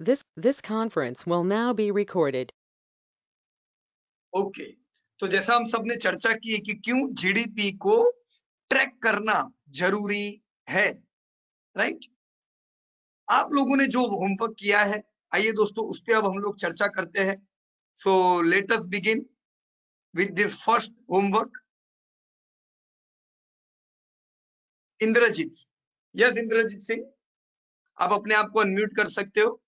This conference will now be recorded. Okay तो जैसा हम सब ने चर्चा की कि क्यों जीडीपी को ट्रैक करना जरूरी है, राइट। आप लोगों ने जो होमवर्क किया है, आइए दोस्तों उस पे अब हम लोग चर्चा करते हैं। So let us begin with this first homework. Inderjit, yes Inderjit Singh, आप अपने आप को अनम्यूट कर सकते हो।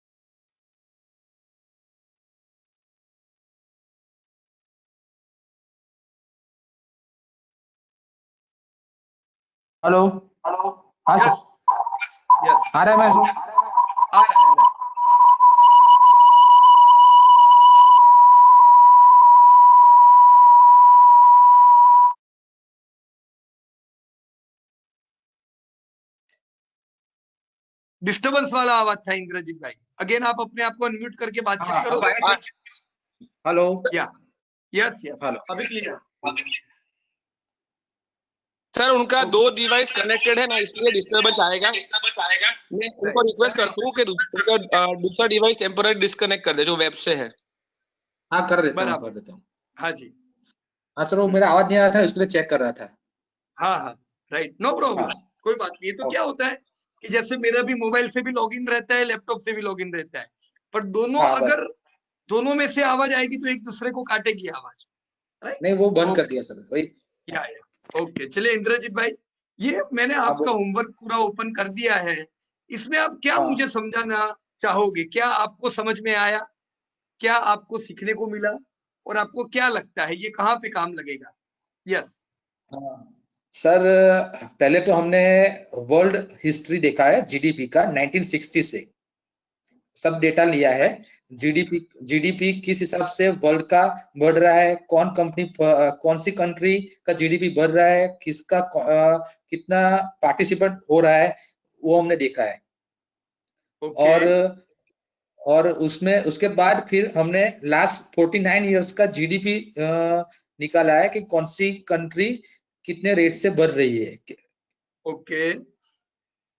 हेलो। हाँ सर। यस यस आ रहा है मैं। आ रहा है। डिस्टर्बेंस वाला आवाज था इंद्रजीत भाई, अगेन आप अपने आप को अनम्यूट करके बातचीत करो। हेलो। या यस यस हेलो। अभी क्लियर। सर उनका दो डिवाइस कनेक्टेड है ना, इसलिए डिस्टरबेंस आएगा। मैं उनको रिक्वेस्ट करता हूँ कि उनका दूसरा डिवाइस टेम्पोररी डिस्कनेक्ट कर दे जो वेब से है। हाँ कर देता हूँ, बराबर। कर देता हूँ। हाँ जी। हाँ सर, वो मेरा आवाज नहीं आ रहा था इसलिए चेक कर रहा था। हाँ हाँ राइट, नो प्रॉब्लम, हाँ। कोई बात नहीं। तो क्या होता है कि जैसे मेरा भी मोबाइल से भी लॉगिन रहता है, लैपटॉप से भी लॉगिन रहता है, पर दोनों हाँ, अगर दोनों में से आवाज आएगी तो एक दूसरे को काटेगी आवाज, राइट। नहीं वो बंद कर दिया सर वही। या ओके, चलिए इंद्रजीत भाई, ये मैंने आपका होमवर्क पूरा ओपन कर दिया है। इसमें आप क्या हाँ। मुझे समझाना चाहोगे? क्या आपको समझ में आया? क्या आपको सीखने को मिला? और आपको क्या लगता है ये कहाँ पे काम लगेगा? यस हाँ सर, पहले तो हमने वर्ल्ड हिस्ट्री देखा है जीडीपी का 1960 से सब डेटा लिया है। जीडीपी किस हिसाब से वर्ल्ड का बढ़ रहा है, कौन सी कंट्री का जीडीपी बढ़ रहा है, किसका कितना पार्टिसिपेंट हो रहा है, वो हमने देखा है। और उसमें उसके बाद फिर हमने लास्ट 49 इयर्स का जीडीपी निकाला है कि कौन सी कंट्री कितने रेट से बढ़ रही है। ओके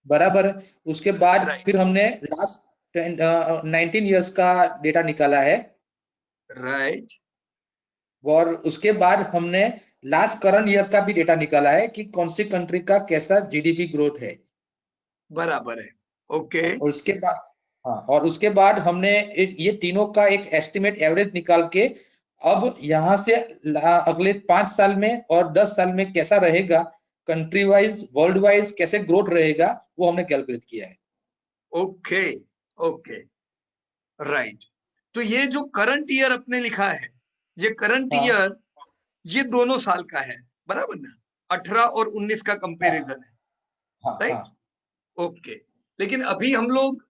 बराबर है। उसके बाद Right. फिर हमने लास्ट 19 इयर्स का डेटा निकाला है। राइट और उसके बाद हमने लास्ट करंट ईयर का भी डेटा निकाला है कि कौन सी कंट्री का कैसा जीडीपी ग्रोथ है। बराबर है। ओके और उसके बाद और उसके बाद हमने ये तीनों का एक एस्टिमेट एवरेज निकाल के अब यहाँ से अगले 5 साल में और 10 साल में कैसा रहेगा, कंट्री वाइज वर्ल्ड वाइज कैसे ग्रोथ रहेगा, वो हमने कैलकुलेट किया है। Okay okay right. तो ये जो करंट ईयर अपने लिखा है, ये करंट ईयर ये दोनों साल का है, बराबर ना? 18 और 19 का कंपैरिजन है, हाँ हाँ राइट। ओके, लेकिन अभी हम लोग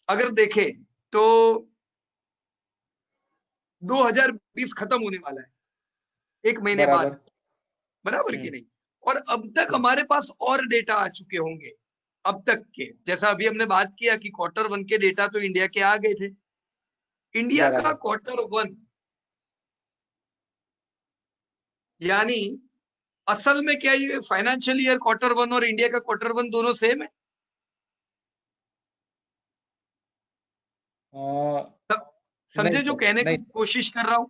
अगर देखें तो 2020 खत्म होने वाला है एक महीने बराबर। बाद, बराबर कि नहीं? और अब तक हमारे पास और डेटा आ चुके होंगे अब तक के। जैसा अभी हमने बात किया कि क्वार्टर वन के डेटा तो इंडिया के आ गए थे। इंडिया का बराबर। क्वार्टर वन यानी असल में क्या ये फाइनेंशियल ईयर क्वार्टर वन और इंडिया का क्वार्टर वन दोनों सेम है? समझे नहीं जो सर, कहने की नहीं। कोशिश कर रहा हूं?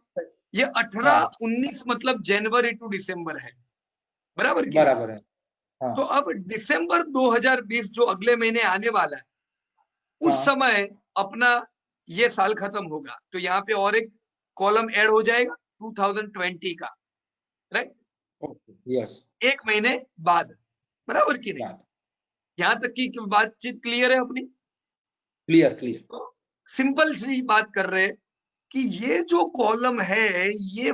ये हाँ 18-19 मतलब जनवरी टू दिसंबर है, बराबर कि नहीं? बराबर है। हाँ तो अब दिसंबर 2020 जो अगले महीने आने वाला है, उस हाँ। समय अपना ये साल खत्म होगा, तो यहाँ पे और एक कॉलम ऐड हो जाएगा 2020 का, राइट। Okay yes. एक महीने बाद, बराबर कि नहीं? बात यहां तक की बातचीत क्लियर है अपनी? Clear clear. तो सिंपल सी बात कर रहे हैं कि ये जो कॉलम है ये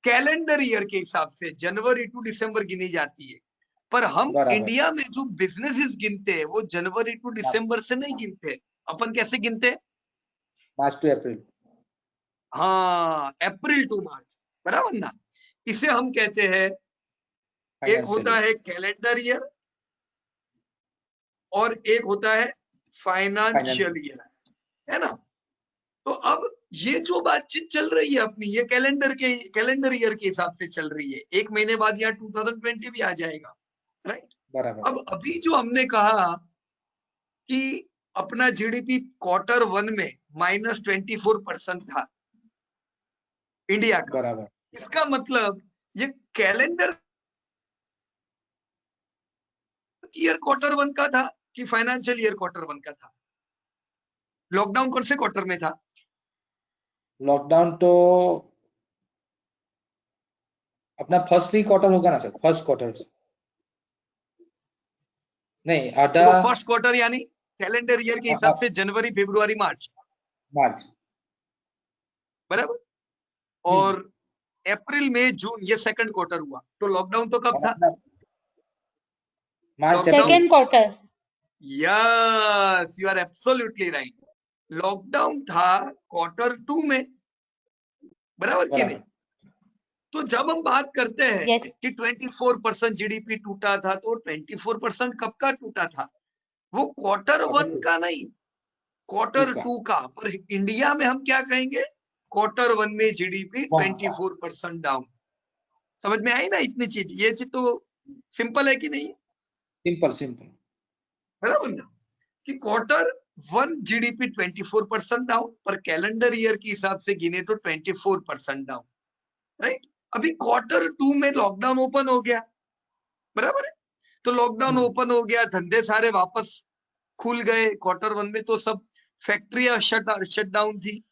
कैलेंडर ईयर के हिसाब से जनवरी टू दिसंबर गिनी जाती है, पर हम बराबर। इंडिया में जो बिजनेसेस गिनते हैं वो जनवरी टू दिसंबर से नहीं गिनते। अपन कैसे गिनते हैं? मार्च टू अप्रैल। हाँ, अप्रैल टू मार्च, बराबर ना? इसे हम कहते हैं, एक फाइनेंशियल होता ईयर। है कैलेंडर ईयर और एक होता है फाइनेंशियल फाइनेंशियल। ईयर, है ना? तो अब ये जो बातचीत चल रही है अपनी, ये कैलेंडर ईयर के हिसाब से चल रही है। एक महीने बाद यहाँ 2020 भी आ जाएगा, राइट। बराबर। अब अभी जो हमने कहा कि अपना जीडीपी Q1 में -24% था इंडिया का। बराबर। इसका मतलब ये कैलेंडर ईयर Q1 का था कि फाइनेंशियल ईयर Q1 का था? लॉकडाउन कौन से क्वार्टर में था? लॉकडाउन तो अपना फर्स्ट 3 क्वार्टर होगा ना सर, फर्स्ट क्वार्टर नहीं आधा देखो फर्स्ट क्वार्टर यानी कैलेंडर ईयर के हिसाब से जनवरी, फरवरी, मार्च, मार्च, बराबर। और अप्रैल, मई, जून ये सेकंड क्वार्टर हुआ। तो लॉकडाउन तो कब और था? अपना March lockdown, second quarter. Yes, you are absolutely right. Lockdown था Q2 में, बराबर कि नहीं? बराबर। तो जब हम बात करते हैं Yes. कि 24% जीडीपी टूटा था, तो 24% कब का टूटा था? वो Q1 का नहीं, Q2 का। पर इंडिया में हम क्या कहेंगे? Q1 में जीडीपी 24% डाउन। समझ में आई ना इतनी चीज? ये चीज तो सिंपल है कि नहीं? Simple simple. बराबर ना, कि Q1 जीडीपी 24% डाउन, पर कैलेंडर ईयर के हिसाब से गिने तो 24% डाउन, राइट। अभी Q2 में लॉकडाउन ओपन हो गया, बराबर है। तो लॉकडाउन ओपन हो गया, धंधे सारे वापस खुल गए। Q1 में तो सब फैक्ट्रियां शट डाउन थी।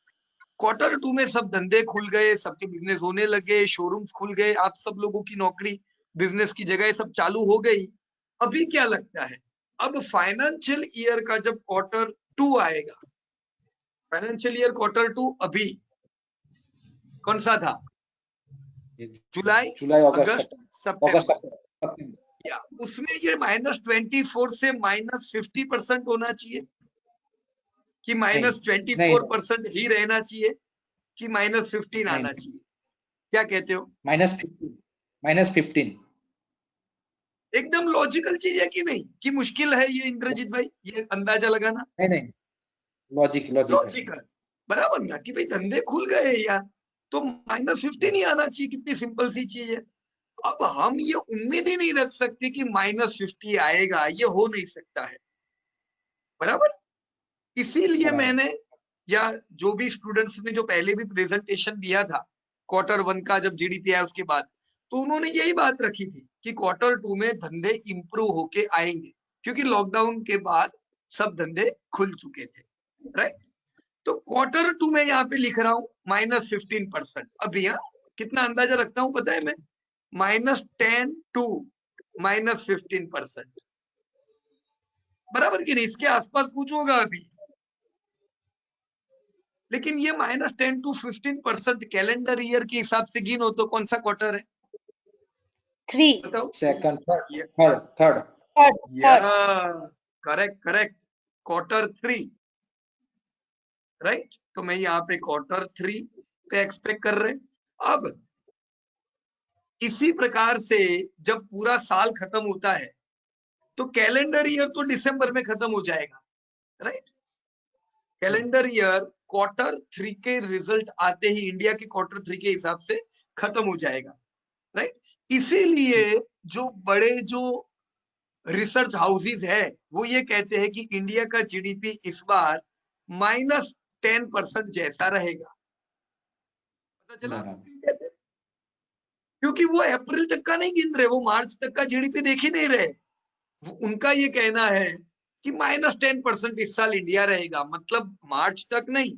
Q2 में सब धंधे खुल गए, सबके बिजनेस होने लगे, शोरूम्स खुल गए, आप सब लोगों की नौकरी, बिजनेस की जगह सब चालू हो गई। अभी क्या लगता है, अब फाइनेंशियल ईयर का जब Q2 आएगा, फाइनेंशियल ईयर Q2 अभी कौन सा था? जुलाई, अगस्त, सितंबर। या उसमें ये -24 से -50% होना चाहिए कि -24% ही रहना चाहिए कि -15 आना चाहिए? क्या कहते हो? -15। एकदम लॉजिकल चीज है कि नहीं? कि मुश्किल है ये इंद्रजीत भाई, ये अंदाजा लगाना? नहीं, लॉजिकल। लॉजिकल, बराबर ना, कि भाई धंधे खुल गए यार, तो -15 ही आना चाहिए। कितनी सिंपल सी चीज है। अब हम ये उम्मीद ही नहीं रख सकते कि -50 आएगा, ये हो नहीं सकता है, बराबर। इसीलिए मैंने, या जो भी स्टूडेंट्स ने जो पहले भी प्रेजेंटेशन दिया था Q1 का, जब जीडीपी आया उसके बाद, तो उन्होंने यही बात रखी थी कि Q2 में धंधे इंप्रूव होके आएंगे, क्योंकि लॉकडाउन के बाद सब धंधे खुल चुके थे, राइट। तो Q2 में यहाँ पे लिख रहा हूं -15%। अब यहाँ कितना अंदाजा रखता हूं पता है मैं? -10 to -15%, बराबर कि नहीं? इसके आसपास कुछ होगा अभी। लेकिन ये -10 to 15% कैलेंडर ईयर के हिसाब से गिनो तो कौन सा क्वार्टर है? 3। बताओ। Second, third. Correct, Q3, right. तो मैं यहाँ पे Q3 पे एक्सपेक्ट कर रहे। अब इसी प्रकार से जब पूरा साल खत्म होता है, तो कैलेंडर ईयर तो दिसंबर में खत्म हो जाएगा, राइट। कैलेंडर ईयर Q3 के रिजल्ट आते ही इंडिया के Q3 के हिसाब से खत्म हो जाएगा, राइट। इसीलिए जो बड़े जो रिसर्च हाउसेज है, वो ये कहते हैं कि इंडिया का जीडीपी इस बार -10% जैसा रहेगा। पता चला? क्योंकि वो अप्रैल तक का नहीं गिन रहे, वो मार्च तक का जीडीपी देख ही नहीं रहे। उनका ये कहना है कि -10% इस साल इंडिया रहेगा, मतलब मार्च तक नहीं,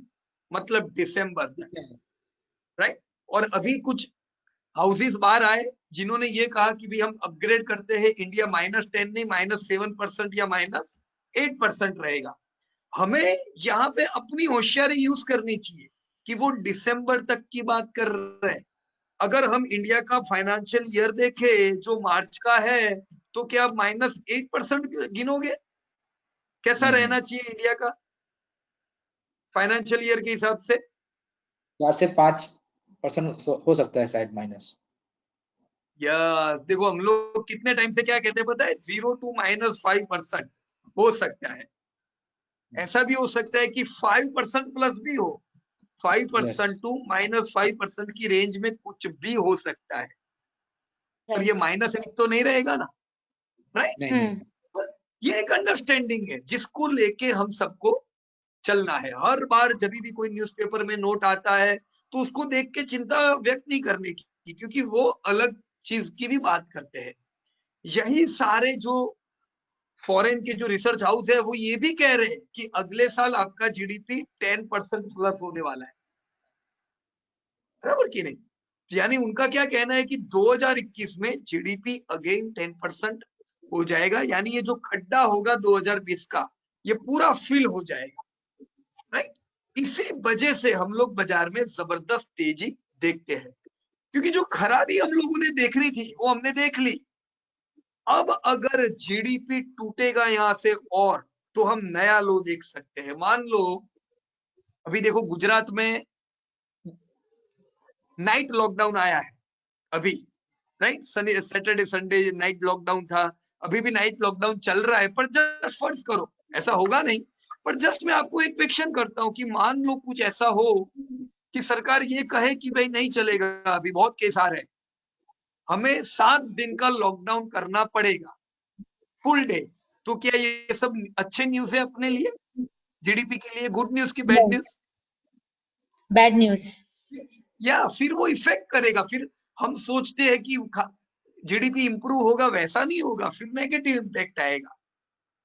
मतलब दिसंबर तक, राइट। और अभी कुछ हाउसेस बाहर आए जिन्होंने ये कहा कि भी हम अपग्रेड करते हैं, इंडिया -10 नहीं -7% या -8% रहेगा। हमें यहाँ पे अपनी होशियारी यूज करनी चाहिए कि वो दिसंबर तक की बात कर रहे हैं। अगर हम इंडिया का फाइनेंशियल ईयर देखें जो मार्च का है, तो क्या आप -8% गिनोगे? कैसा रहना चाहिए इंडिया का फाइनेंशियल ईयर के हिसाब से? 4 से 5% हो सकता है शायद माइनस। यस, देखो हम लोग कितने टाइम से क्या कहते हैं पता है? 0 to -5% हो सकता है। ऐसा भी हो सकता है कि 5% प्लस भी हो, 5% to -5% की रेंज में कुछ भी हो सकता है। पर ये -8 तो नहीं रहेगा ना, राइट। ये एक अंडरस्टैंडिंग है जिसको लेके हम सबको चलना है। हर बार जब भी कोई न्यूज़पेपर में नोट आता है तो उसको देख के चिंता व्यक्त नहीं करने की, क्योंकि वो अलग चीज की भी बात करते हैं। यही सारे जो फॉरेन के जो रिसर्च हाउस है वो ये भी कह रहे हैं कि अगले साल आपका जीडीपी 10% प्लस होने वाला है, बराबर कि नहीं? यानी उनका क्या कहना है कि 2021 में जीडीपी अगेन 10% हो जाएगा, यानी ये जो खड्डा होगा 2020 का ये पूरा फिल हो जाएगा, राइट? इसी वजह से हम लोग बाजार में जबरदस्त तेजी देखते हैं, क्योंकि जो खराबी हम लोगों ने देखनी थी वो हमने देख ली। अब अगर जीडीपी टूटेगा यहां से और तो हम नया लो देख सकते हैं। मान लो अभी देखो गुजरात में नाइट लॉकडाउन आया है अभी, right? Saturday Sunday night lockdown था, अभी भी नाइट लॉकडाउन चल रहा है। पर जस्ट फर्ज करो, ऐसा होगा नहीं, पर जस्ट मैं आपको एक क्वेश्चन करता हूं कि मान लो कुछ ऐसा हो कि सरकार ये कहे कि भाई नहीं चलेगा, अभी बहुत केस आ रहे हैं, हमें 7 दिन का लॉकडाउन करना पड़ेगा, फुल डे। तो क्या ये सब अच्छे न्यूज है अपने लिए, जीडीपी के लिए? गुड न्यूज की बैड न्यूज? Bad news. या फिर वो इफेक्ट करेगा, फिर हम सोचते हैं कि जीडीपी इंप्रूव होगा, वैसा नहीं होगा, फिर नेगेटिव इम्पैक्ट आएगा,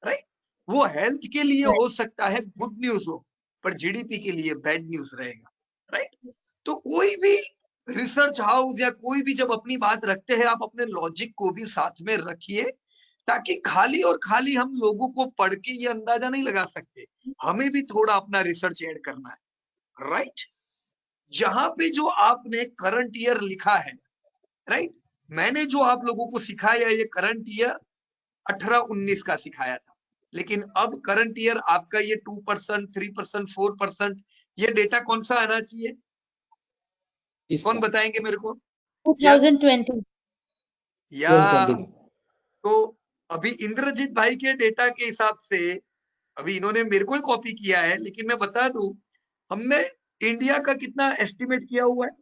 राइट? वो हेल्थ के लिए हो सकता है गुड न्यूज हो, पर जीडीपी के लिए बैड न्यूज रहेगा, राइट? तो कोई भी रिसर्च हाउस या कोई भी जब अपनी बात रखते हैं, आप अपने लॉजिक को भी साथ में रखिए, ताकि खाली और खाली हम लोगों को पढ़ के ये अंदाजा नहीं लगा सकते, हमें भी थोड़ा अपना रिसर्च ऐड करना है, राइट? जहां पे जो आपने करंट ईयर लिखा है, राइट, मैंने जो आप लोगों को सिखाया ये करंट ईयर 18-19 का सिखाया था, लेकिन अब करंट ईयर आपका ये 2%, 3%, 4%, ये डेटा कौन सा आना चाहिए? कौन बताएंगे मेरे को? 2020। या तो अभी इंद्रजीत भाई के डेटा के हिसाब से, अभी इन्होंने मेरे को ही कॉपी किया है, लेकिन मैं बता दूं, हमने इंडिया का कितना एस्टिमेट किया हुआ है?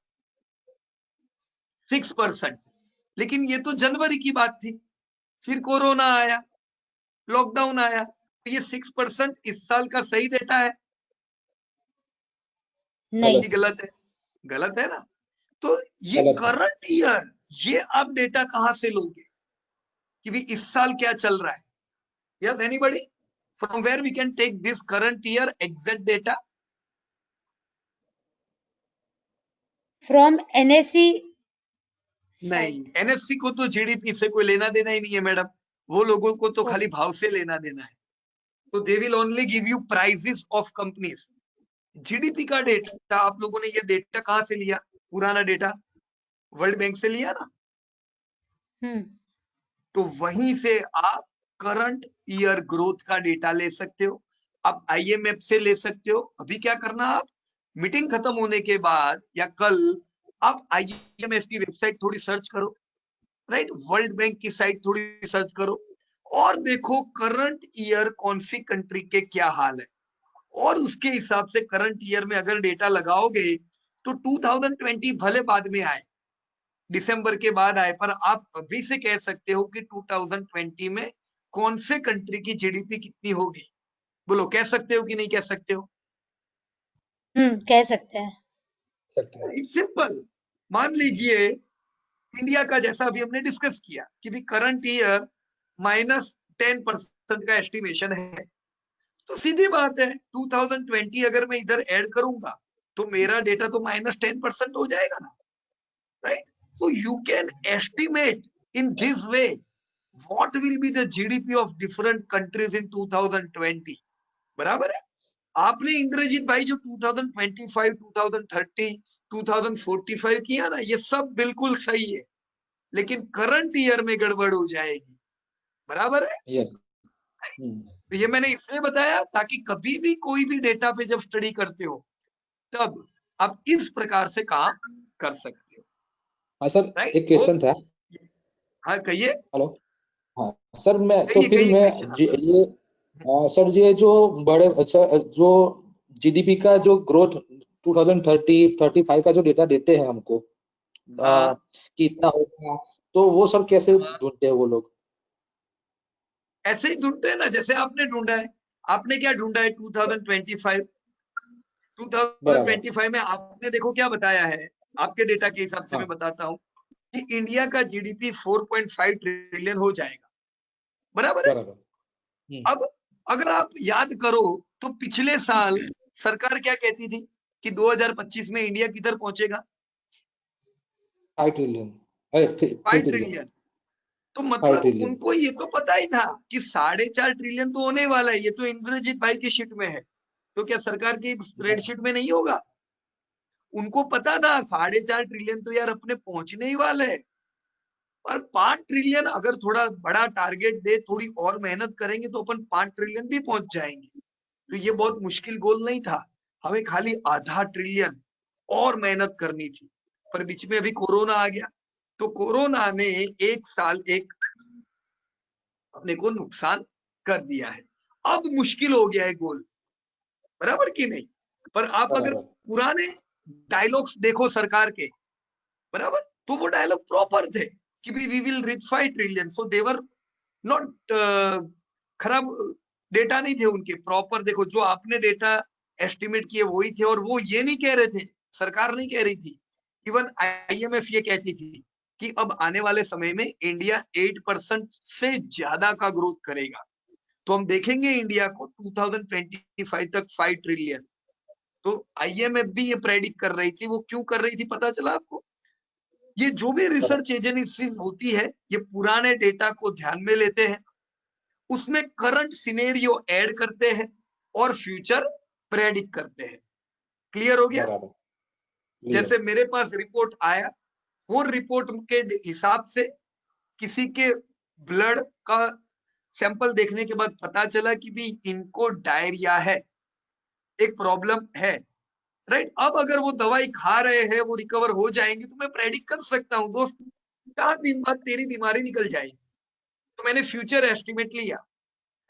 6%। लेकिन ये तो जनवरी की बात थी, फिर कोरोना आया, लॉकडाउन आया, तो ये 6% इस साल का सही डेटा है? नहीं, गलत है? गलत है ना? तो ये करंट ईयर, ये आप डेटा कहां से लोगे कि भी इस साल क्या चल रहा है? Yes anybody, from where we can take this current year exact data? From NSC. नहीं, एनएफसी को तो जीडीपी से कोई लेना देना ही नहीं है मैडम, वो लोगों को तो खाली भाव से लेना देना है। तो they will only give you prices of companies. GDP का डेटा आप लोगों ने ये डेटा कहां से लिया? पुराना डेटा वर्ल्ड बैंक से लिया ना, तो वहीं से आप करंट ईयर ग्रोथ का डेटा ले सकते हो, आप आईएमएफ से ले सकते हो। अभी क्या करना, आप मीटिंग खत्म होने के बाद या कल आप आईएमएफ की वेबसाइट थोड़ी सर्च करो, राइट? वर्ल्ड बैंक की साइट थोड़ी सर्च करो और देखो करंट ईयर कौन सी कंट्री के क्या हाल है, और उसके हिसाब से करंट ईयर में अगर डेटा लगाओगे तो 2020 भले बाद में आए, दिसंबर के बाद आए, पर आप अभी से कह सकते हो कि 2020 में कौन से कंट्री की जीडीपी कितनी होगी। बोलो, कह सकते हो कि नहीं कह सकते हो? कह सकते हैं। It's simple. मान लीजिए इंडिया का, जैसा अभी हमने डिस्कस किया कि भी करंट ईयर -10% का एस्टिमेशन है, तो सीधी बात है 2020 अगर मैं इधर ऐड करूंगा तो मेरा डेटा तो -10% हो जाएगा ना, right? So you can estimate in this way what will be the GDP of different countries in 2020, बराबर है? आपने इंद्रजीत भाई जो 2025, 2030, 2045 किया ना, ये सब बिल्कुल सही है, लेकिन करंट ईयर में गड़बड़ हो जाएगी, बराबर है? yes. तो ये मैंने इसलिए बताया ताकि कभी भी कोई भी डेटा पे जब स्टडी करते हो तब आप इस प्रकार से काम कर सकते हो। हाँ सर, एक क्वेश्चन था। हाँ कहिए। हेलो, हाँ सर, मैं तो फिर मैं ये सर, ये जो बड़े जो जीडीपी का जो ग्रोथ 2030, 35 का जो डेटा देते हैं हमको कि इतना होगा, तो वो सर कैसे ढूंढते हैं वो लोग? ऐसे ही ढूंढते हैं ना, जैसे आपने ढूंढा है। आपने क्या ढूंढा है 2025? 2025 में आपने देखो क्या बताया है, आपके डेटा के हिसाब से हाँ। मैं बताता हूँ कि इंडिया का जीडीपी 4.5 ट्रिलियन हो जाएगा, बराबर है। बराबर। अब अगर आप याद करो तो पिछले साल सरकार क्या कहती थी कि 2025 में इंडिया किधर पहुंचेगा? 5 ट्रिलियन, अरे 3 5 ट्रिलियन, ट्रिलियन। तो 5 मतलब ट्रिलियन। उनको ये तो पता ही था कि 4.5 ट्रिलियन तो होने वाला है, ये तो इंद्रजीत भाई की शीट में है, तो क्या सरकार की स्प्रेडशीट में नहीं होगा? उनको पता था 4.5 ट्रिलियन तो यार अपने पहुंचने ही वाले है। पर 5 ट्रिलियन अगर थोड़ा बड़ा टारगेट दे, थोड़ी और मेहनत करेंगे तो अपन 5 ट्रिलियन भी पहुंच जाएंगे। तो ये बहुत मुश्किल गोल नहीं था, हमें खाली आधा ट्रिलियन और मेहनत करनी थी। पर बीच में अभी कोरोना आ गया, तो कोरोना ने एक साल एक अपने को नुकसान कर दिया है। अब मुश्किल हो गया है गोल, बराबर कि नहीं? पर आप अगर बराबर। पुराने डायलॉग्स देखो सरकार के, बराबर, तो वो डायलॉग प्रॉपर थे कि we will reach 5 trillion. So they were not खराब डेटा नहीं थे उनके, प्रॉपर देखो जो आपने डेटा एस्टिमेट किए वही थे। और वो ये नहीं कह रहे थे, सरकार नहीं कह रही थी, इवन आईएमएफ ये कहती थी कि अब आने वाले समय में इंडिया 8% से ज्यादा का ग्रोथ करेगा। तो हम देखेंगे इंडिया को 2025 तक 5 ट्रिलियन। तो आईएमएफ भी ये प्रेडिक्ट कर रही थी। वो क्यों कर रही थी पता चला आपको? ये जो भी रिसर्च एजेंसी होती है, ये पुराने डेटा को ध्यान में लेते हैं, उसमें करंट सिनेरियो ऐड करते हैं और फ्यूचर प्रेडिक्ट करते हैं। क्लियर हो गया? बराबर। जैसे मेरे पास रिपोर्ट आया, वो रिपोर्ट के हिसाब से किसी के ब्लड का सैंपल देखने के बाद पता चला कि भी इनको डायरिया है, एक प्रॉब्लम है, राइट? अब अगर वो दवाई खा रहे हैं, वो रिकवर हो जाएंगे, तो मैं प्रेडिक्ट कर सकता हूँ दोस्त 4 दिन बाद तेरी बीमारी निकल जाएगी। तो मैंने फ्यूचर एस्टिमेट लिया,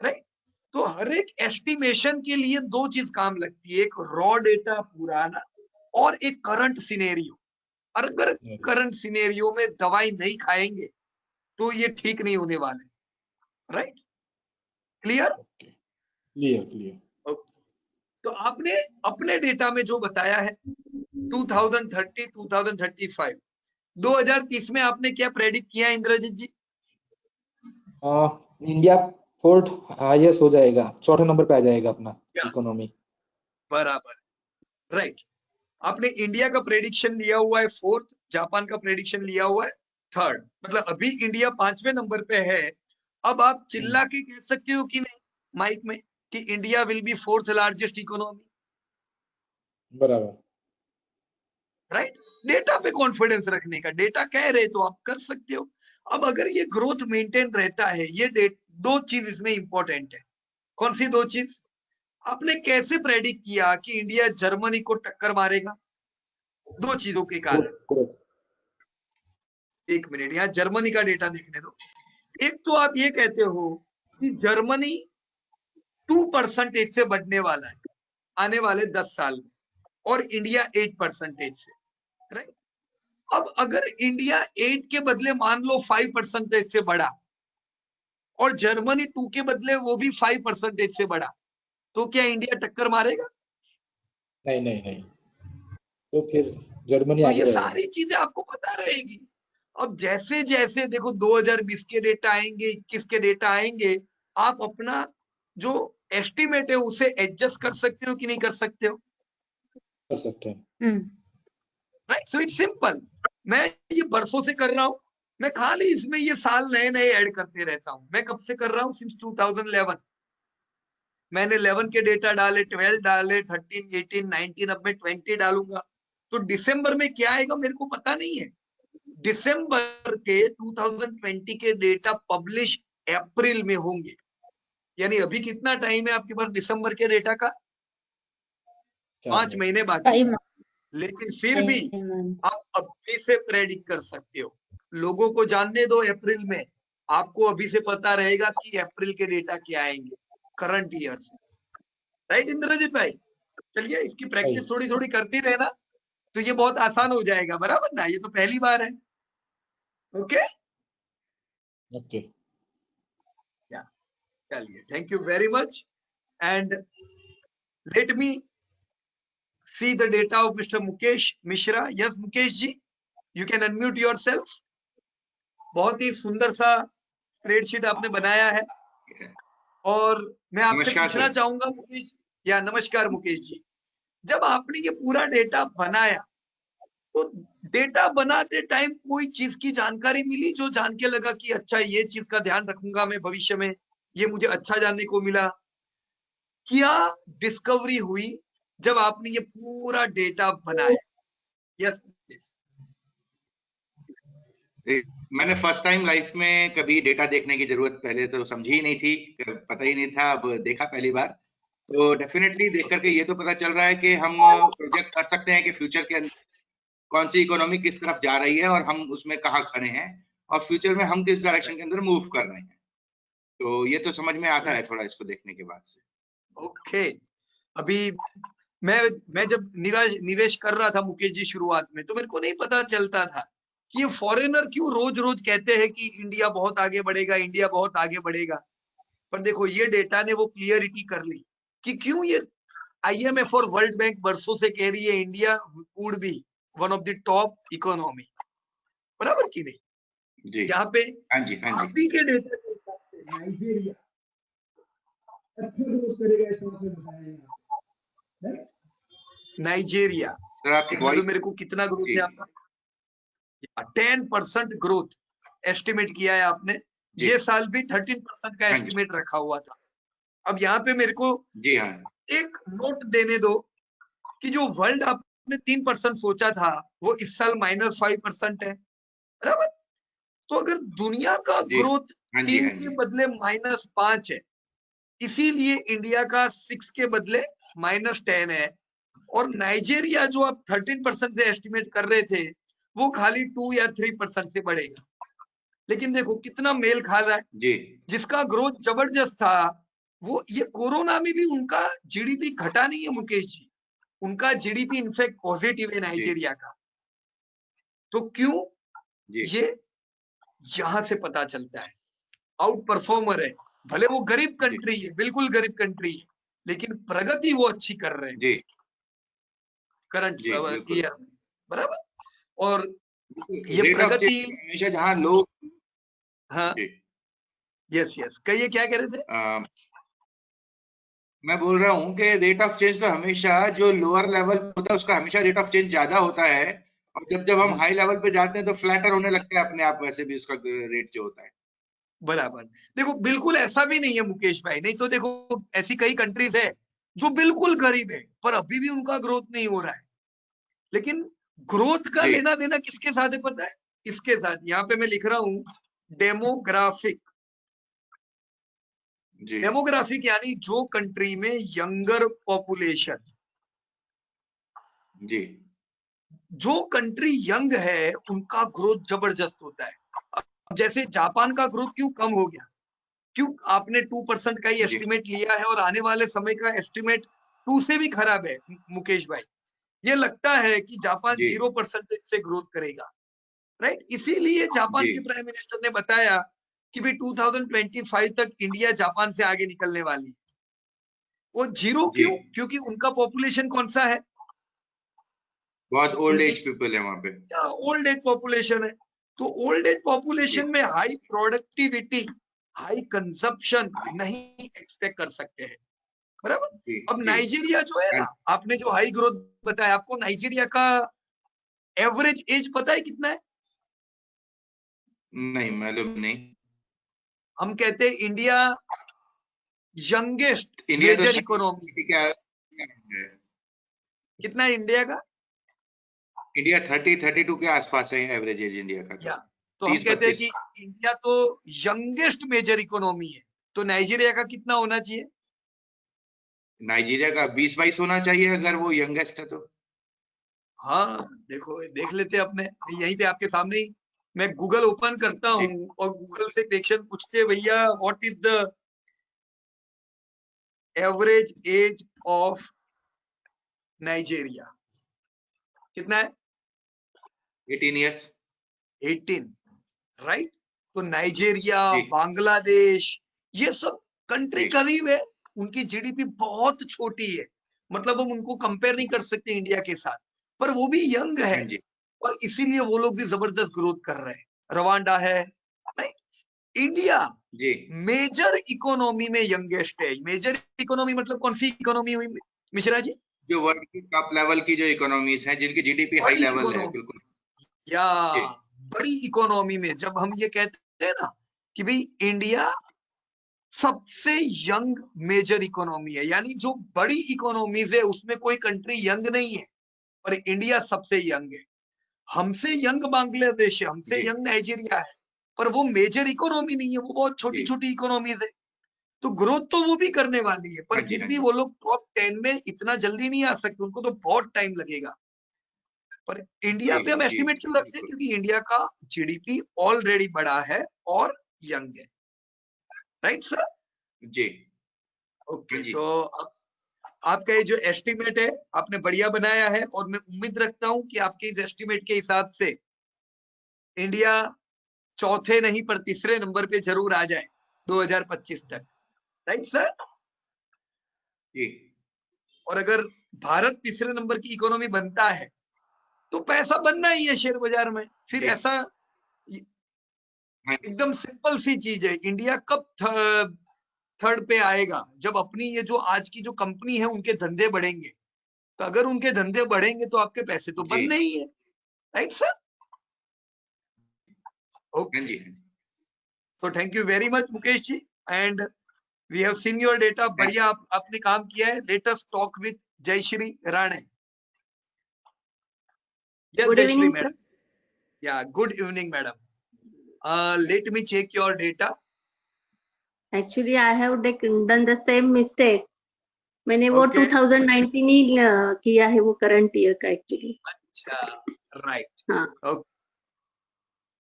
राइट? तो हर एक एस्टिमेशन के लिए दो चीज काम लगती है, एक रॉ डेटा पुराना और एक करंट सिनेरियो। अगर करंट सिनेरियो में दवाई नहीं खाएंगे तो ये ठीक नहीं होने वाले, राइट? क्लियर? Clear clear. तो आपने अपने डेटा में जो बताया है 2030 2035 2030 में आपने क्या प्रेडिक्ट किया इंद्रजीत जी? इंडिया 4th हाईएस्ट हो जाएगा, 4थे नंबर पे आ जाएगा अपना इकोनॉमी। बराबर, राइट। आपने इंडिया का प्रेडिक्शन लिया हुआ है 4th, जापान का प्रेडिक्शन लिया हुआ है 3rd, मतलब अभी इंडिया 5वें नंबर पे है। अब आप चिल्ला के कह सकते हो कि नहीं माइक में कि India will be 4th largest economy, बराबर। राइट? डेटा पे कॉन्फिडेंस रखने का, डेटा कह रहे तो आप कर सकते हो। अब अगर ये ग्रोथ मेंटेन रहता है, ये दो चीज इसमें इंपॉर्टेंट है। कौन सी दो चीज? आपने कैसे प्रेडिक्ट किया कि इंडिया जर्मनी को टक्कर मारेगा? दो चीजों के कारण। एक मिनट, यहाँ जर्मनी का डेटा देखने दो। एक तो आप ये कहते हो कि जर्मनी 2% से बढ़ने वाला है आने वाले 10 साल में, और इंडिया 8% से, राइट? अब अगर इंडिया 8 के बदले मान लो 5% से बढ़ा और जर्मनी 2 के बदले वो भी 5% से बढ़ा, तो क्या इंडिया टक्कर मारेगा? नहीं नहीं नहीं, तो फिर जर्मनी तो आगे ये रहेगा। सारी चीजें आपको पता रहेगी। अब जैसे जैसे देखो 2020 के डेटा आएंगे, 21 के डेटा आएंगे, आप अपना जो एस्टिमेट है उसे एडजस्ट कर सकते हो कि नहीं कर सकते हो? कर सकते हैं। राइट? So it's simple. मैं ये बरसों से कर रहा हूं, मैं खाली इसमें ये साल नए नए ऐड करते रहता हूं। मैं कब से कर रहा हूं? सिंस 2011। मैंने 11 के डेटा डाले, 12 डाले, 13, 18, 19, अब मैं 20 डालूंगा। तो दिसंबर में क्या आएगा मेरे को पता नहीं है। दिसंबर के 2020 के डेटा पब्लिश अप्रैल में होंगे, यानी अभी कितना टाइम है आपके पास दिसंबर के डेटा का? 5 महीने बाकी है। लेकिन फिर भी आप अभी से प्रेडिक्ट कर सकते हो। लोगों को जानने दो अप्रैल में, आपको अभी से पता रहेगा कि अप्रैल के डेटा क्या आएंगे करंट ईयर से, राइट इंद्रजीत भाई? चलिए इसकी प्रैक्टिस थोड़ी थोड़ी करती रहना, तो ये बहुत आसान हो जाएगा, बराबर ना? ये तो पहली बार है। Okay okay. चलिए, thank you very much and let me see the data of Mr. Mukesh Mishra. Yes, Mukesh ji, you can unmute yourself. बहुत ही सुंदर सा स्प्रेडशीट आपने बनाया है और मैं आपसे नमस्कार पूछना सर। चाहूंगा मुकेश, या नमस्कार मुकेश जी, जब आपने ये पूरा डेटा बनाया तो डेटा बनाते टाइम कोई चीज की जानकारी मिली जो जान के लगा कि अच्छा ये चीज का ध्यान रखूंगा मैं भविष्य में, ये मुझे अच्छा जानने को मिला? क्या डिस्कवरी हुई जब आपने ये पूरा डेटा बनाया? Yes please. मैंने फर्स्ट टाइम लाइफ में कभी डेटा देखने की जरूरत पहले तो समझी ही नहीं थी, पता ही नहीं था, अब देखा पहली बार। तो डेफिनेटली देख करके ये तो पता चल रहा है कि हम प्रोजेक्ट कर सकते हैं कि फ्यूचर के अंदर कौन सी इकोनॉमी किस तरफ जा रही है और हम उसमें कहाँ खड़े हैं और फ्यूचर में हम किस डायरेक्शन के अंदर मूव कर रहे हैं। तो ये तो समझ में आता है थोड़ा इसको देखने के बाद से। ओके, अभी मैं जब निवेश कर रहा था मुकेश जी शुरुआत में, तो मेरे को नहीं पता चलता था कि ये फॉरेनर क्यों रोज रोज कहते हैं कि इंडिया बहुत आगे बढ़ेगा, इंडिया बहुत आगे बढ़ेगा। पर देखो ये डेटा ने वो क्लियरिटी कर ली कि क्यों ये IMF और वर्ल्ड बैंक वर्षों से कह रही है India would be one of the top economy, बराबर की नहीं? जी यहाँ पे हाँ जी, हाँ जी। अभी के डेटा के हिसाब से नाइजीरिया अच्छा ग्रोथ करेगा, ऐसा आपने बताया। नाइजीरिया सर आपकी देखने दो वॉइस मेरे को कितना ग्रोथ है आपका? 10% ग्रोथ एस्टिमेट किया है आपने। ये साल भी 13% का हाँ जी। एस्टिमेट रखा हुआ था। अब यहाँ पे मेरे को जी हाँ एक नोट देने दो कि जो वर्ल्ड आपने 3% सोचा था वो इस साल -5% है, बराबर? तो अगर दुनिया का जी ग्रोथ हाँ जी 3 हाँ के जी बदले -5 है, इसीलिए इंडिया का 6 के बदले -10 है और नाइजीरिया जो आप 13% से एस्टिमेट कर रहे थे वो खाली 2 या 3% से बढ़ेगा। लेकिन देखो कितना मेल खा रहा है। जी जिसका ग्रोथ जबरदस्त था वो ये कोरोना में भी उनका GDP घटा नहीं है मुकेश जी, उनका GDP इनफैक्ट पॉजिटिव है नाइजीरिया का। तो क्यों? जी ये यहां से पता चलता है आउट परफॉर्मर है। भले वो गरीब कंट्री है, बिल्कुल गरीब कंट्री है, लेकिन प्रगति वो अच्छी कर रहे हैं जी करंट जी बिल्कुल ईयर में, बराबर? और ये रेट ऑफ प्रगति, चेंज हमेशा जहाँ लोग हाँ जी यस यस कहिए, क्या कह रहे थे? मैं बोल रहा हूँ कि रेट ऑफ चेंज तो हमेशा जो लोअर लेवल होता है उसका हमेशा रेट ऑफ चेंज ज्यादा होता है और जब जब हम हाई लेवल पे जाते हैं तो फ्लैटर होने लगता है अपने आप, वैसे भी उसका रेट जो होता है। बराबर। देखो बिल्कुल ऐसा भी नहीं है मुकेश भाई, नहीं तो देखो ऐसी कई कंट्रीज है जो बिल्कुल गरीब है पर अभी भी उनका ग्रोथ नहीं हो रहा है। लेकिन ग्रोथ का जी लेना देना किसके साथ है पता है? इसके साथ, यहाँ पे मैं लिख रहा हूं डेमोग्राफिक। जी डेमोग्राफिक यानी जो कंट्री में यंगर पॉपुलेशन, जी जो कंट्री यंग है उनका ग्रोथ जबरदस्त होता है। अब जैसे जापान का ग्रोथ क्यों कम हो गया? क्यों? आपने 2% का ही जी एस्टिमेट लिया है और आने वाले समय का एस्टिमेट 2 से भी खराब है मुकेश भाई। ये लगता है कि जापान जी 0% से ग्रोथ करेगा, राइट? इसीलिए जापान जी के प्राइम मिनिस्टर ने बताया कि भाई 2025 तक इंडिया जापान से आगे निकलने वाली है। वो जीरो जी क्यों? क्योंकि उनका पॉपुलेशन कौन सा है? बहुत ओल्ड उनकी एज पीपल है वहां पे। ओल्ड एज पॉपुलेशन है। तो ओल्ड एज जी पॉपुलेशन में हाई प्रोडक्टिविटी, हाई कंजप्शन नहीं एक्सपेक्ट कर सकते हैं, बराबर? जी अब जी नाइजीरिया जो है हाँ, ना, आपने जो हाई ग्रोथ बताया, आपको नाइजीरिया का एवरेज एज पता है कितना है? नहीं मालूम नहीं। हम कहते हैं इंडिया यंगेस्ट इंडिया तो मेजर शायद इकोनॉमी। क्या है, कितना है इंडिया का? इंडिया 30-32 के आसपास है एवरेज एज इंडिया का, तो या तो हम कहते हैं 30-32। कि इंडिया तो यंगेस्ट मेजर इकोनॉमी है, तो नाइजीरिया का कितना होना चाहिए? नाइजीरिया का 20-22 होना चाहिए अगर वो यंगेस्ट है तो। हाँ देखो, देख लेते हैं अपने यहीं पे आपके सामने ही। मैं गूगल ओपन करता जी हूँ और गूगल से क्वेश्चन पूछते हैं, भैया what is the average age of Nigeria? कितना है? 18 इयर्स। 18, राइट? तो नाइजीरिया, जी बांग्लादेश, ये सब कंट्री जी। करीब है, उनकी जीडीपी बहुत छोटी है, मतलब हम उनको कंपेयर नहीं कर सकते इंडिया के साथ, पर वो भी यंग है हाँ जी। और इसीलिए वो लोग भी जबरदस्त ग्रोथ कर रहे हैं। रवांडा है, नहीं? इंडिया जी। मेजर इकोनॉमी में यंगेस्ट है। मेजर इकोनॉमी मतलब कौन सी इकोनॉमी हुई मिश्रा जी? जो वर्ल्ड की टॉप लेवल की जो इकोनॉमीज हैं, जिनकी जीडीपी हाई बड़ी लेवल है, इकोनॉमी बिल्कुल। या जी। बड़ी इकोनॉमी में जब हम ये कहते हैं ना कि भाई इंडिया सबसे यंग मेजर इकोनॉमी है, यानी जो बड़ी इकोनॉमीज है उसमें कोई कंट्री यंग नहीं है, पर इंडिया सबसे यंग है। हमसे यंग बांग्लादेश है, हमसे जी। यंग नाइजीरिया है, पर वो मेजर इकोनॉमी नहीं है, वो बहुत छोटी जी। छोटी इकोनॉमीज है। तो ग्रोथ तो वो भी करने वाली है, पर हाँ जी। फिर हाँ भी जी। वो लोग टॉप 10 में इतना जल्दी नहीं आ सकते, उनको तो बहुत टाइम लगेगा। पर इंडिया जी। पे हम जी। एस्टिमेट क्यों रखते हैं? बिल्कुल। क्योंकि इंडिया का जीडीपी ऑलरेडी बड़ा है और यंग है, राइट सर? जी। ओके, हाँ जी। तो आपका ये जो एस्टिमेट है आपने बढ़िया बनाया है, और मैं उम्मीद रखता हूं कि आपके इस एस्टिमेट के हिसाब से इंडिया चौथे नहीं पर तीसरे नंबर पे जरूर आ जाए 2025 तक, राइट सर? जी। और अगर भारत तीसरे नंबर की इकोनॉमी बनता है तो पैसा बनना ही है शेयर बाजार में। फिर जी। ऐसा हाँ जी। एकदम सिंपल सी चीज है, इंडिया कब थर्ड पे आएगा? जब अपनी ये जो आज की जो कंपनी है उनके धंधे बढ़ेंगे। तो अगर उनके धंधे बढ़ेंगे तो आपके पैसे तो जी। बनने ही है, राइट सर? हाँ ओके, जी। हाँ जी। So thank you very much Mukesh ji, and we have seen your data. बढ़िया आपने काम किया है। Let us talk with Jayshree Rane. Yes Good Jayshree evening, sir. Madam. Yeah good evening madam. Let me check your data. Actually, I have done the same mistake. मैंने वो okay, 2019 ही किया है, वो करंट ईयर का एक्चुअली। अच्छा, राइट, हाँ ओके,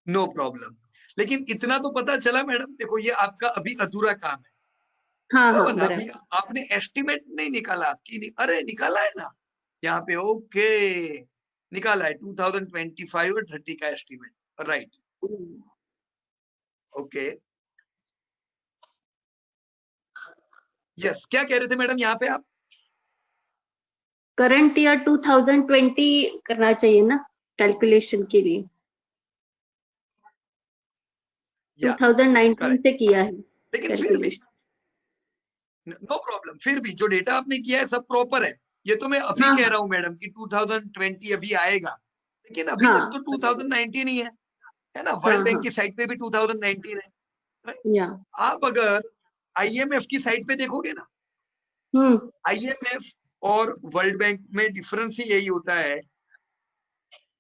नो प्रॉब्लम। लेकिन इतना तो पता चला मैडम, देखो ये आपका अभी अधूरा काम है, हाँ हाँ बराबर ना? अभी बराबर। आपने एस्टिमेट नहीं निकाला कि अरे निकाला है ना यहाँ पे, ओके, निकाला है 2025 और 30 का एस्टिमेट, राइट? ओके, यस, क्या कह रहे थे मैडम यहाँ पे आप? करंट ईयर 2020 करना चाहिए ना कैलकुलेशन के लिए। या 2019 करेक्ट, से किया है लेकिन फिर भी कैलकुलेशन। नो प्रॉब्लम, फिर भी जो डेटा आपने किया है सब प्रॉपर है। ये तो मैं अभी हाँ कह रहा हूँ मैडम कि 2020 अभी आएगा, लेकिन अभी तक हाँ तो 2019 ही है ना? हाँ वर्ल्ड बैंक हाँ की साइट पे भी 2019 है, right? या आप अगर आईएमएफ की साइट पे देखोगे ना, आईएमएफ और वर्ल्ड बैंक में डिफरेंस ही यही होता है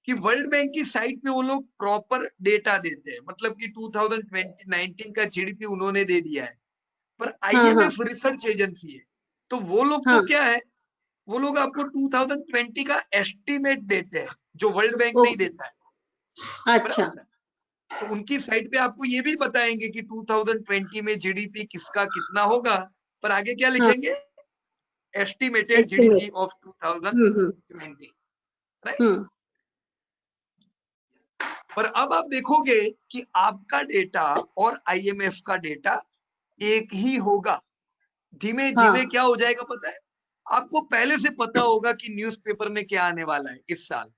कि वर्ल्ड बैंक की साइट पे वो लोग प्रॉपर डेटा देते हैं, मतलब कि 2019 का जीडीपी उन्होंने दे दिया है, पर हाँ हाँ आईएमएफ रिसर्च एजेंसी है, तो वो लोग हाँ तो क्या है, वो लोग आपको 2020 का एस्टिमेट देते हैं जो वर्ल्ड बैंक नहीं ओके देता है, अच्छा बराबर ना? तो उनकी साइट पे आपको ये भी बताएंगे कि 2020 में जीडीपी किसका कितना होगा, पर आगे क्या हाँ लिखेंगे? Estimated estimate. GDP of 2020, right? Hmm पर अब आप देखोगे कि आपका डेटा और आईएमएफ का डेटा एक ही होगा। धीमे धीमे हाँ क्या हो जाएगा पता है आपको? पहले से पता होगा कि न्यूज़पेपर में क्या आने वाला है इस साल,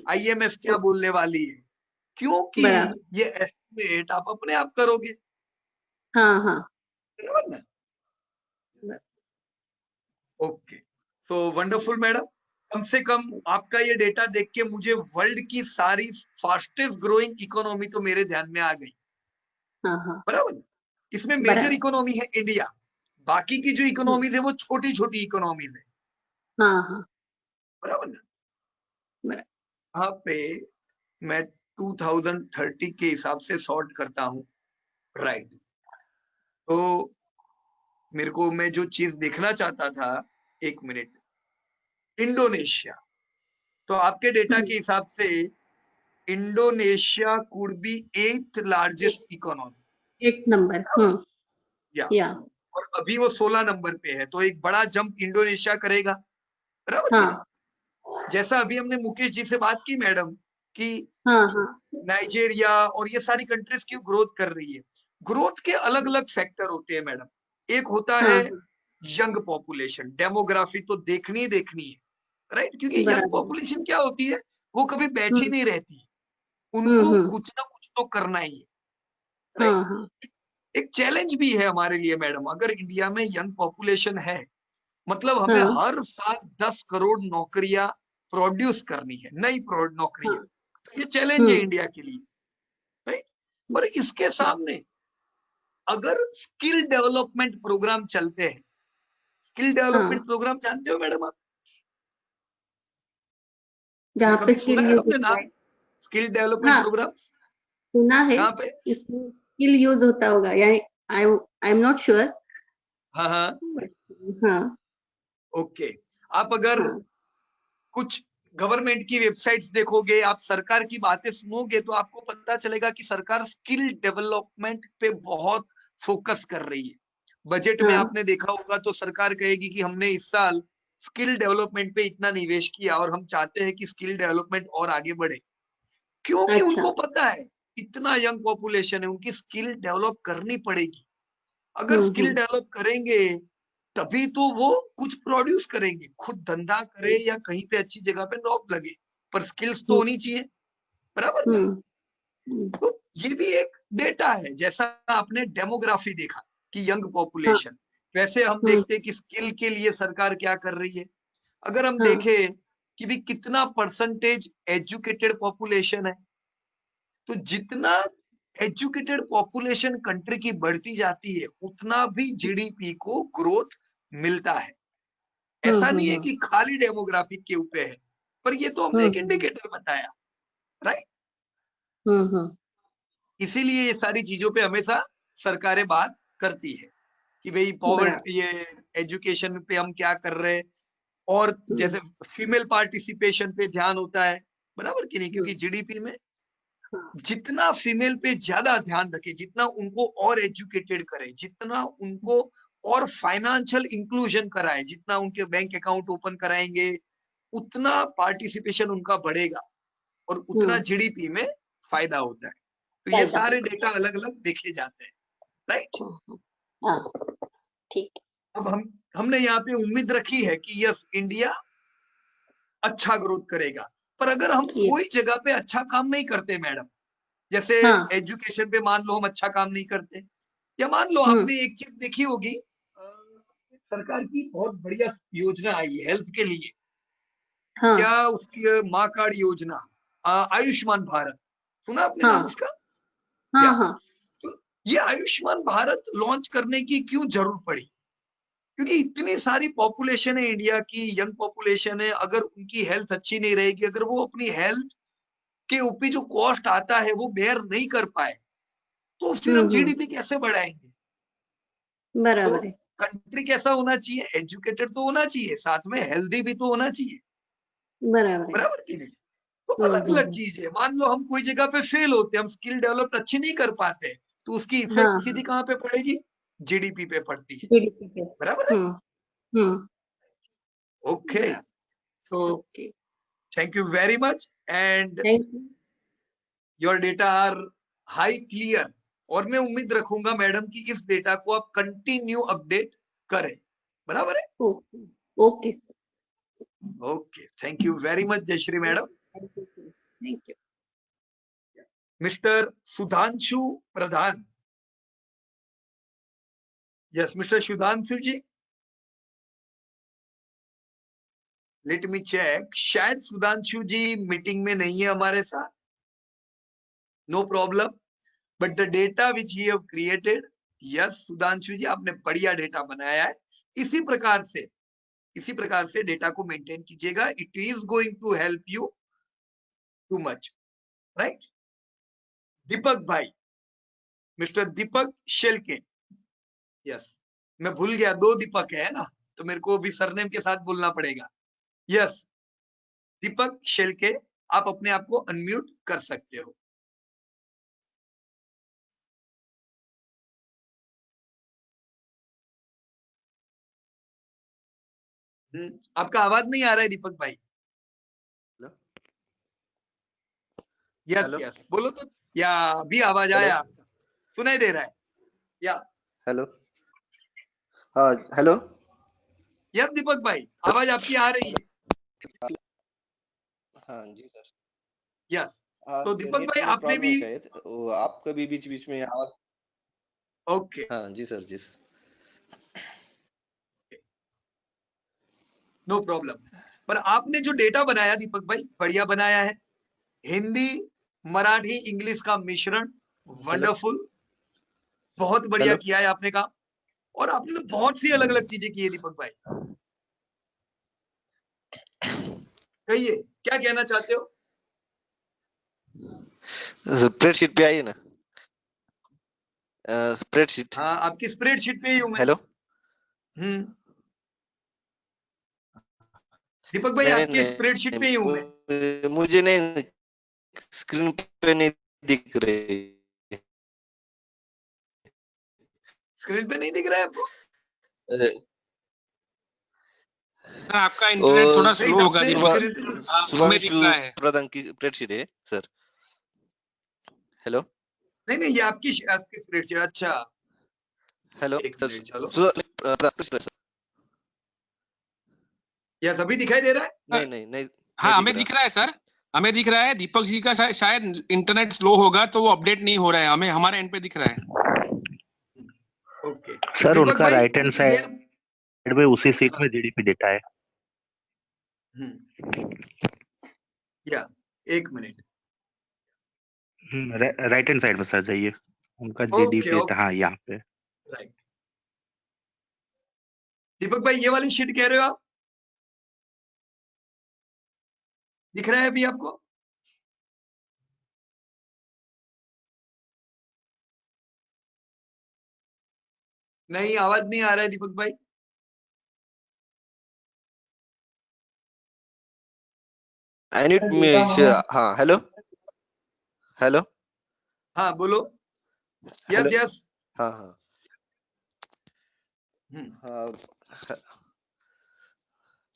आईएमएफ क्या बोलने वाली है, क्योंकि बराबर। ये एस्टिमेट आप अपने आप करोगे, हाँ हाँ बराबर ना? Okay, so wonderful madam. कम से कम आपका ये डेटा देख के मुझे वर्ल्ड की सारी फास्टेस्ट ग्रोइंग इकोनॉमी तो मेरे ध्यान में आ गई, हाँ हाँ बराबर ना? इसमें मेजर बराबर। इकोनॉमी है इंडिया, बाकी की जो इकोनॉमीज है वो छोटी छोटी इकोनॉमीज है, हाँ हाँ बराबर ना? बराबर। यहाँ पे मैं 2030 के हिसाब से सॉर्ट करता हूँ, राइट? तो मेरे को, मैं जो चीज देखना चाहता था, एक मिनट, इंडोनेशिया। तो आपके डेटा के हिसाब से Indonesia could be 8th largest economy, एक नंबर। या और अभी वो 16 नंबर पे है, तो एक बड़ा जंप इंडोनेशिया करेगा, बराबर ना? हाँ जैसा अभी हमने मुकेश जी से बात की मैडम कि हाँ हाँ नाइजीरिया और ये सारी कंट्रीज क्यों ग्रोथ कर रही है, ग्रोथ के अलग अलग फैक्टर होते हैं मैडम। एक होता हाँ है यंग पॉपुलेशन, डेमोग्राफी तो देखनी ही देखनी है, राइट, क्योंकि यंग बराबर पॉपुलेशन क्या होती है, वो कभी बैठी हम्म नहीं रहती, उनको हम्म कुछ ना कुछ तो करना ही है, हाँ राइट। हाँ एक चैलेंज भी है हमारे लिए मैडम, अगर इंडिया में यंग पॉपुलेशन है, मतलब हमें हाँ हर साल 10 करोड़ नौकरियां प्रोड्यूस करनी है, नई हाँ नौकरियां, तो ये चैलेंज है हम्म इंडिया के लिए, राइट। पर इसके सामने अगर स्किल डेवलपमेंट प्रोग्राम चलते हैं, स्किल डेवलपमेंट हाँ प्रोग्राम जानते हो मैडम आप? जहाँ पे कभी सुना स्किल है यूज आपने होता है। नाम, स्किल डेवलपमेंट हाँ प्रोग्राम? सुना है, कहाँ पे? इसमें स्किल यूज होता होगा, यानी आई एम नॉट श्योर, हाँ हाँ, हाँ ओके। आप अगर हाँ कुछ गवर्नमेंट की वेबसाइट्स देखोगे, आप सरकार की बातें सुनोगे, तो आपको पता चलेगा कि सरकार स्किल डेवलपमेंट पे बहुत फोकस कर रही है। बजट में हाँ आपने देखा होगा तो सरकार कहेगी कि हमने इस साल स्किल डेवलपमेंट पे इतना निवेश किया और हम चाहते हैं कि स्किल डेवलपमेंट और आगे बढ़े, क्योंकि अच्छा उनको पता है इतना यंग पॉपुलेशन है, उनकी स्किल डेवलप करनी पड़ेगी। अगर स्किल हम्म डेवलप करेंगे तभी तो वो कुछ प्रोड्यूस करेंगे, खुद धंधा करे या कहीं पे अच्छी जगह पे नौकरी लगे, पर स्किल्स तो हम्म होनी चाहिए, बराबर ना। हम्म हम्म, तो ये भी एक डेटा है, जैसा आपने डेमोग्राफी देखा कि यंग हाँ पॉपुलेशन, वैसे हम हम्म देखते हैं कि स्किल के लिए सरकार क्या कर रही है। अगर हम हाँ देखें कि भी कितना परसेंटेज एजुकेटेड पॉपुलेशन है, तो जितना एजुकेटेड पॉपुलेशन कंट्री की बढ़ती जाती है, उतना भी जीडीपी को ग्रोथ मिलता है। ऐसा नहीं है हम्म कि खाली डेमोग्राफिक के ऊपर है, पर ये तो हमने एक हम्म इंडिकेटर बताया, राइट। हम्म इसीलिए ये सारी चीजों पे हमेशा सरकारें बात करती है कि भाई बराबर पॉवर्टी, ये एजुकेशन पे हम क्या कर रहे हैं, और हम्म जैसे फीमेल पार्टिसिपेशन पे ध्यान होता है, बराबर कि नहीं, क्योंकि हम्म जीडीपी में हाँ जितना फीमेल पे ज्यादा ध्यान रखे, जितना उनको और एजुकेटेड करे, जितना उनको और फाइनेंशियल इंक्लूजन कराए, जितना उनके बैंक अकाउंट ओपन कराएंगे, उतना पार्टिसिपेशन उनका बढ़ेगा और उतना हम्म जीडीपी में फायदा होता है। तो ये फायदा सारे होगा, डेटा अलग अलग देखे जाते हैं, राइट। हाँ ठीक अब हमने यहाँ पे उम्मीद रखी है कि यस, इंडिया अच्छा ग्रोथ करेगा, पर अगर हम है, कोई जगह पे अच्छा काम नहीं करते मैडम, जैसे हाँ एजुकेशन पे मान लो हम अच्छा काम नहीं करते, या मान लो हम्म आपने एक चीज देखी होगी, सरकार की बहुत बढ़िया योजना आई है हेल्थ के लिए, हाँ क्या उसकी माँ कार्ड योजना, आयुष्मान भारत, सुना आपने नाम हाँ उसका? या हाँ हाँ तो ये आयुष्मान भारत लॉन्च करने की क्यों जरूरत पड़ी? क्योंकि इतनी सारी पॉपुलेशन है इंडिया की, यंग पॉपुलेशन है, अगर उनकी हेल्थ अच्छी नहीं रहेगी, अगर वो अपनी हेल्थ के ऊपर जो कॉस्ट आता है वो बेयर नहीं कर पाए, तो फिर हम हम्म जीडीपी कैसे बढ़ाएंगे? तो बराबर है, कंट्री कैसा होना चाहिए, एजुकेटेड तो होना चाहिए, साथ में हेल्दी भी तो होना चाहिए, बराबर है, बराबर की नहीं? तो अलग अलग हम्म चीज है, मान लो हम कोई जगह पे फेल होते, हम स्किल डेवलप अच्छी नहीं कर पाते, तो उसकी हाँ इफेक्ट सीधी हाँ कहाँ पे पड़ेगी? जीडीपी पे पड़ती है, जीडीपी पे, बराबर है। हम्म हम्म ओके, बराबर, so okay, thank you very much, and thank you, your data are high clear, और मैं उम्मीद रखूंगा मैडम कि इस डेटा को आप कंटिन्यू अपडेट करें, बराबर है। Okay okay okay, thank you very much Jayshree madam. Thank you, mister Sudhanshu Pradhan, yes mister Sudhanshu ji, let me check, शायद सुधांशु जी मीटिंग में नहीं है हमारे साथ, no problem, but the data which he have created, yes Sudhanshu ji आपने बढ़िया डेटा बनाया है, इसी प्रकार से डेटा को मेंटेन कीजिएगा, it is going to help you too much, right. Deepak भाई, मिस्टर दीपक शेलके, यस, मैं भूल गया, दो दीपक है ना, तो मेरे को भी सरनेम के साथ बोलना पड़ेगा, यस दीपक शेलके, आप अपने आप को अनम्यूट कर सकते हो। आपका आवाज नहीं आ रहा है दीपक भाई। यस हेलो यस बोलो तो, या भी आवाज हेलो आया आपका, सुनाई दे रहा है, या हेलो हाँ हेलो। यस दीपक भाई, आवाज आपकी आ रही है। हाँ जी सर। यस, हाँ तो दीपक नेट भाई में आपने प्रॉब्लम भी, है शायद, वो आपका भी बीच बीच में आवाज। ओके, हाँ जी सर, जी सर। No problem. पर आपने जो डेटा बनाया दीपक भाई, बढ़िया बनाया है। हिंदी मराठी इंग्लिश का मिश्रण, हेलो वंडरफुल, बहुत बढ़िया हेलो। किया है आपने काम। और आपने तो बहुत सी अलग अलग चीजें की है दीपक भाई। कहिए क्या कहना चाहते हो। स्प्रेडशीट पे आइए ना। स्प्रेडशीट। हाँ, आपकी स्प्रेडशीट पे ही हूं मैं। हेलो। हम्म, दीपक भाई नहीं आपकी स्प्रेडशीट पे ही हूं मैं। मुझे नहीं, स्क्रीन पे नहीं दिख रही। स्क्रीन पे नहीं दिख रहा है आपको। सर आपका वो इंटरनेट थोड़ा मेरे स्लो हिसाब होगा से दीपक। स्क्रीन पे, हमें दिख शुभांशु रहा है। प्रधान की स्प्रेडशीट है सर। हेलो नहीं नहीं, ये आपकी स्प्रेडशीट, अच्छा। हेलो एक सर। मिनट चलो। सर यस, अभी दिखाई दे रहा है। नहीं नहीं नहीं, हाँ नहीं हमें दिख रहा है सर, हमें दिख रहा है। दीपक जी का शायद इंटरनेट स्लो होगा तो वो अपडेट नहीं हो रहा है, हमें हमारे एंड पे दिख रहा है। ओके सर दीपक उनका भाई, राइट हैंड कुछ देर, साइड में उसी सीट हाँ, में जीडीपी डेटा है। या एक मिनट। राइट हैंड साइड में सर जाइए, उनका ओके जीडीपी डेटा, ओके, हाँ यहाँ पे। राइट। दीपक भाई ये वाली शीट कह रहे हो आप, दिख रहा है अभी आपको। नहीं, आवाज नहीं आ रहा है दीपक भाई। I need. हाँ हेलो हेलो हाँ बोलो। हेलो। Yes yes. हाँ हाँ हाँ।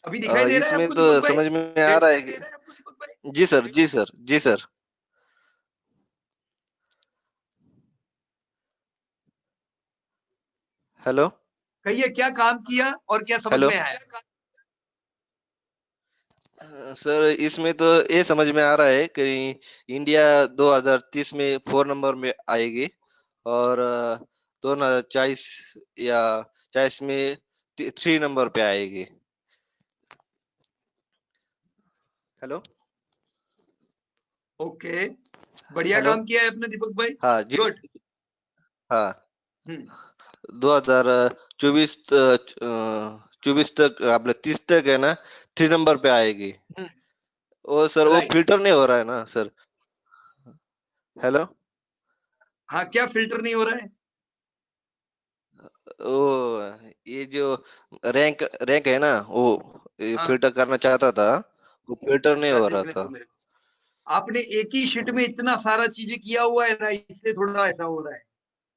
अभी दिखाई दे रहा है इसमें आपको तो दीपक भाई, समझ में आ डेटा रहा है दिखाई दे रहा है आपको दीपक भाई। जी सर, जी सर, जी सर। हेलो कहिए क्या काम किया और क्या समझ हेलो। में आया। सर इसमें तो ये समझ में आ रहा है कि इंडिया 2030 में 4 नंबर में आएगी, और 2040 या 40 में 3 नंबर पे आएगी। हेलो ओके, बढ़िया हेलो। काम किया है आपने दीपक भाई, हाँ जी। गुड। हाँ 2024 24 तक, आपने 30 तक है ना, 3 नंबर पे आएगी। ओ सर, वो राइट। फिल्टर नहीं हो रहा है ना सर। हेलो। हाँ, क्या फिल्टर नहीं हो रहा है। ओ ये जो रैंक रैंक है ना, वो हाँ, फिल्टर करना चाहता था, वो फिल्टर नहीं अच्छा हो रहा देखने था। दो मेरे को। आपने एक ही शीट में इतना सारा चीजें किया हुआ है ना, इसलिए थोड़ा ऐसा हो रहा है।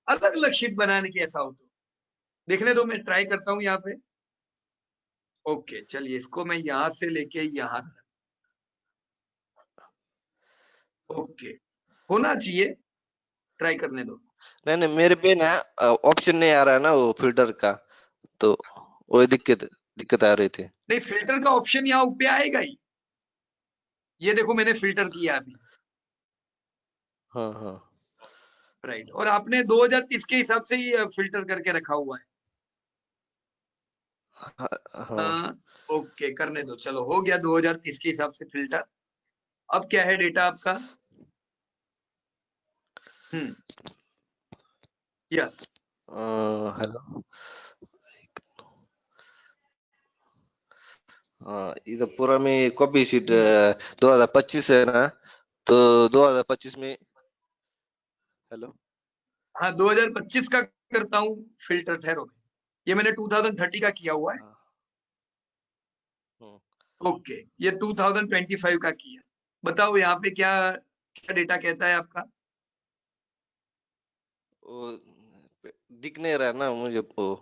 अलग अलग शीट बनाने की ऐसा हो तो देखने दो, मैं ट्राई करता हूँ यहाँ पे। ओके चलिए, इसको मैं यहाँ से लेके यहाँ तक, ओके होना चाहिए, ट्राई करने दो। नहीं नहीं, मेरे पे ना ऑप्शन नहीं आ रहा है ना वो फिल्टर का, तो वो दिक्कत दिक्कत आ रही थी। नहीं, फिल्टर का ऑप्शन यहाँ ऊपर आएगा ही। ये देखो मैंने फिल्टर किया अभी, हाँ हाँ राइट। और आपने 2030 के हिसाब से ही फिल्टर करके रखा हुआ है। हाँ हाँ। ओके करने दो, चलो हो गया 2030 के हिसाब से फिल्टर। अब क्या है डेटा आपका। यस। हेलो। ಇದು पूरा में कॉपी शीट 2025 है ना, तो 2025 में। हेलो। हाँ 2025 का करता हूँ फिल्टर, ठहरो। ये मैंने 2030 का किया हुआ है। ओके, ये 2025 का किया। बताओ यहाँ पे क्या क्या डेटा कहता है आपका। वो दिख नहीं रहा ना मुझे वो।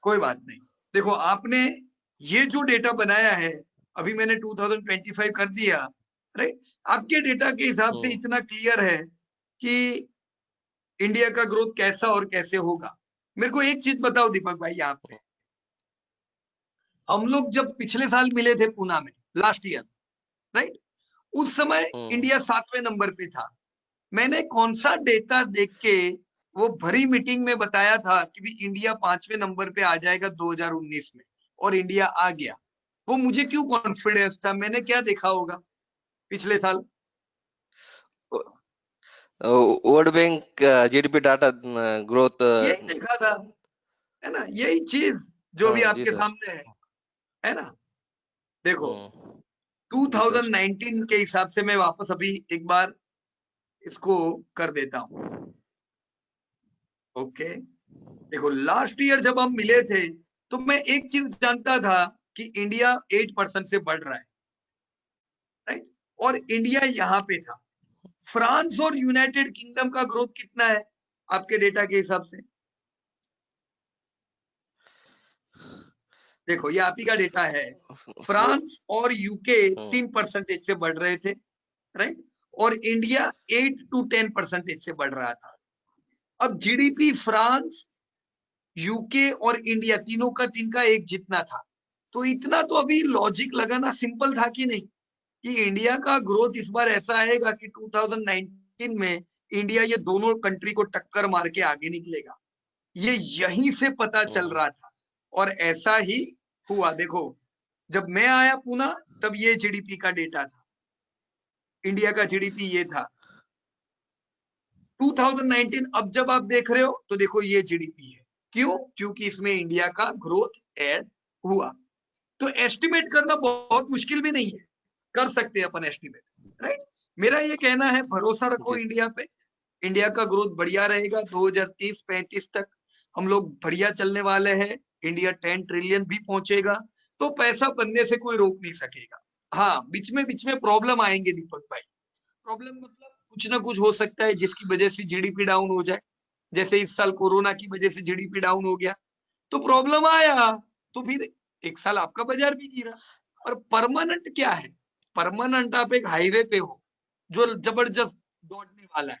कोई बात नहीं, देखो आपने ये जो डेटा बनाया है, अभी मैंने 2025 कर दिया, राइट। आपके डेटा के हिसाब से इतना क्लियर है कि इंडिया का ग्रोथ कैसा और कैसे होगा। मेरे को एक चीज बताओ दीपक भाई, यहाँ पे हम लोग जब पिछले साल मिले थे पूना में, लास्ट ईयर, राइट, उस समय इंडिया 7वें नंबर पे था। मैंने कौन सा डेटा देख के वो भरी मीटिंग में बताया था कि भी इंडिया 5वें नंबर पे आ जाएगा 2019 में, और इंडिया आ गया। वो मुझे क्यों कॉन्फिडेंस था, मैंने क्या देखा होगा पिछले साल? World bank GDP data growth यही देखा था, है ना, यही चीज जो भी जी आपके सर। सामने है ना। देखो जी सर। 2019 के हिसाब से मैं वापस अभी एक बार इसको कर देता हूं। ओके, देखो लास्ट ईयर जब हम मिले थे तो मैं एक चीज जानता था कि इंडिया 8% से बढ़ रहा है, राइट, और इंडिया यहाँ पे था। फ्रांस और यूनाइटेड किंगडम का ग्रोथ कितना है आपके डेटा के हिसाब से? देखो ये आप ही का डेटा है। फ्रांस और यूके 3% से बढ़ रहे थे, राइट, और इंडिया 8 to 10% से बढ़ रहा था। अब जीडीपी फ्रांस, यूके और इंडिया तीनों का एक जितना था, तो इतना तो अभी लॉजिक लगाना सिंपल था कि नहीं, कि इंडिया का ग्रोथ इस बार ऐसा आएगा कि 2019 में इंडिया ये दोनों कंट्री को टक्कर मार के आगे निकलेगा। ये यहीं से पता चल रहा था और ऐसा ही हुआ। देखो जब मैं आया पूना तब ये जीडीपी का डेटा था, इंडिया का जीडीपी ये था 2019। अब जब आप देख रहे हो तो देखो ये जीडीपी है। क्यों? क्योंकि इसमें इंडिया का ग्रोथ ऐड हुआ। तो एस्टिमेट करना बहुत मुश्किल भी नहीं है, कर सकते हैं अपन एस्टिमेट, राइट। मेरा ये कहना है भरोसा रखो इंडिया पे, इंडिया का ग्रोथ बढ़िया रहेगा। 2030-35 तक हम लोग बढ़िया चलने वाले हैं। इंडिया 10 ट्रिलियन भी पहुंचेगा, तो पैसा बनने से कोई रोक नहीं सकेगा। हाँ, बीच में प्रॉब्लम आएंगे दीपक भाई। प्रॉब्लम मतलब कुछ ना कुछ हो सकता है जिसकी वजह से जीडीपी डाउन हो जाए। जैसे इस साल कोरोना की वजह से जीडीपी डाउन हो गया तो प्रॉब्लम आया, तो फिर एक साल आपका बाजार भी गिरा। और परमानेंट क्या है? परमानेंट आप एक हाईवे पे हो जो जबरदस्त दौड़ने वाला है।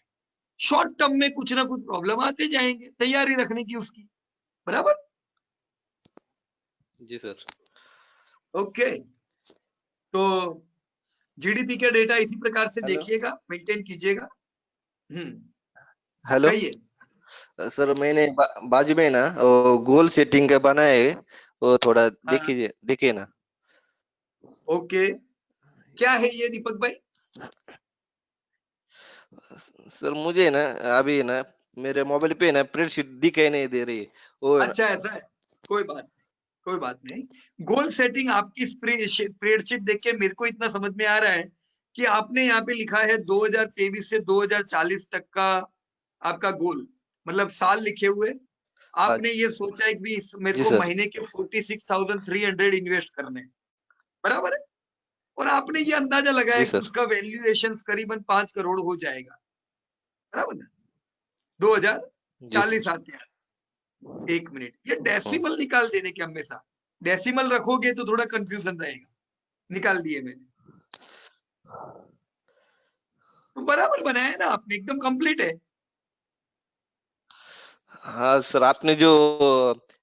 शॉर्ट टर्म में कुछ ना कुछ प्रॉब्लम आते जाएंगे, तैयारी रखने की उसकी, बराबर। जी सर। ओके, तो जीडीपी का डेटा इसी प्रकार से हेलो। देखिएगा, मेंटेन कीजिएगा। हेलो कहिए। सर, मैंने बाजू में ना वो गोल सेटिंग का बनाया है, वो थोड़ा हाँ। देखिए ना। ओके, क्या है ये दीपक भाई? सर मुझे ना अभी ना मेरे मोबाइल पे ना स्प्रेडशीट दिखाई नहीं दे रही है वो अच्छा ऐसा है, कोई बात नहीं। गोल सेटिंग आपकी स्प्रेडशीट देख के मेरे को इतना समझ में आ रहा है कि आपने यहाँ पे लिखा है 2023 से 2040 तक का आपका गोल, मतलब साल लिखे हुए। आपने ये सोचा है कि भी मेरे जी को सर। महीने के 46,300 इन्वेस्ट करने, बराबर है। और आपने ये अंदाजा लगाया जी कि सर। उसका वैल्यूएशन करीबन 5 करोड़ हो जाएगा, बराबर ना? 2040 आते हैं। एक मिनट, ये डेसिमल निकाल देने के, हमेशा डेसिमल रखोगे तो थोड़ा कंफ्यूजन रहेगा। निकाल दिए मैंने, तो बराबर बनाया ना आपने, एकदम कंप्लीट है। हाँ सर, आपने जो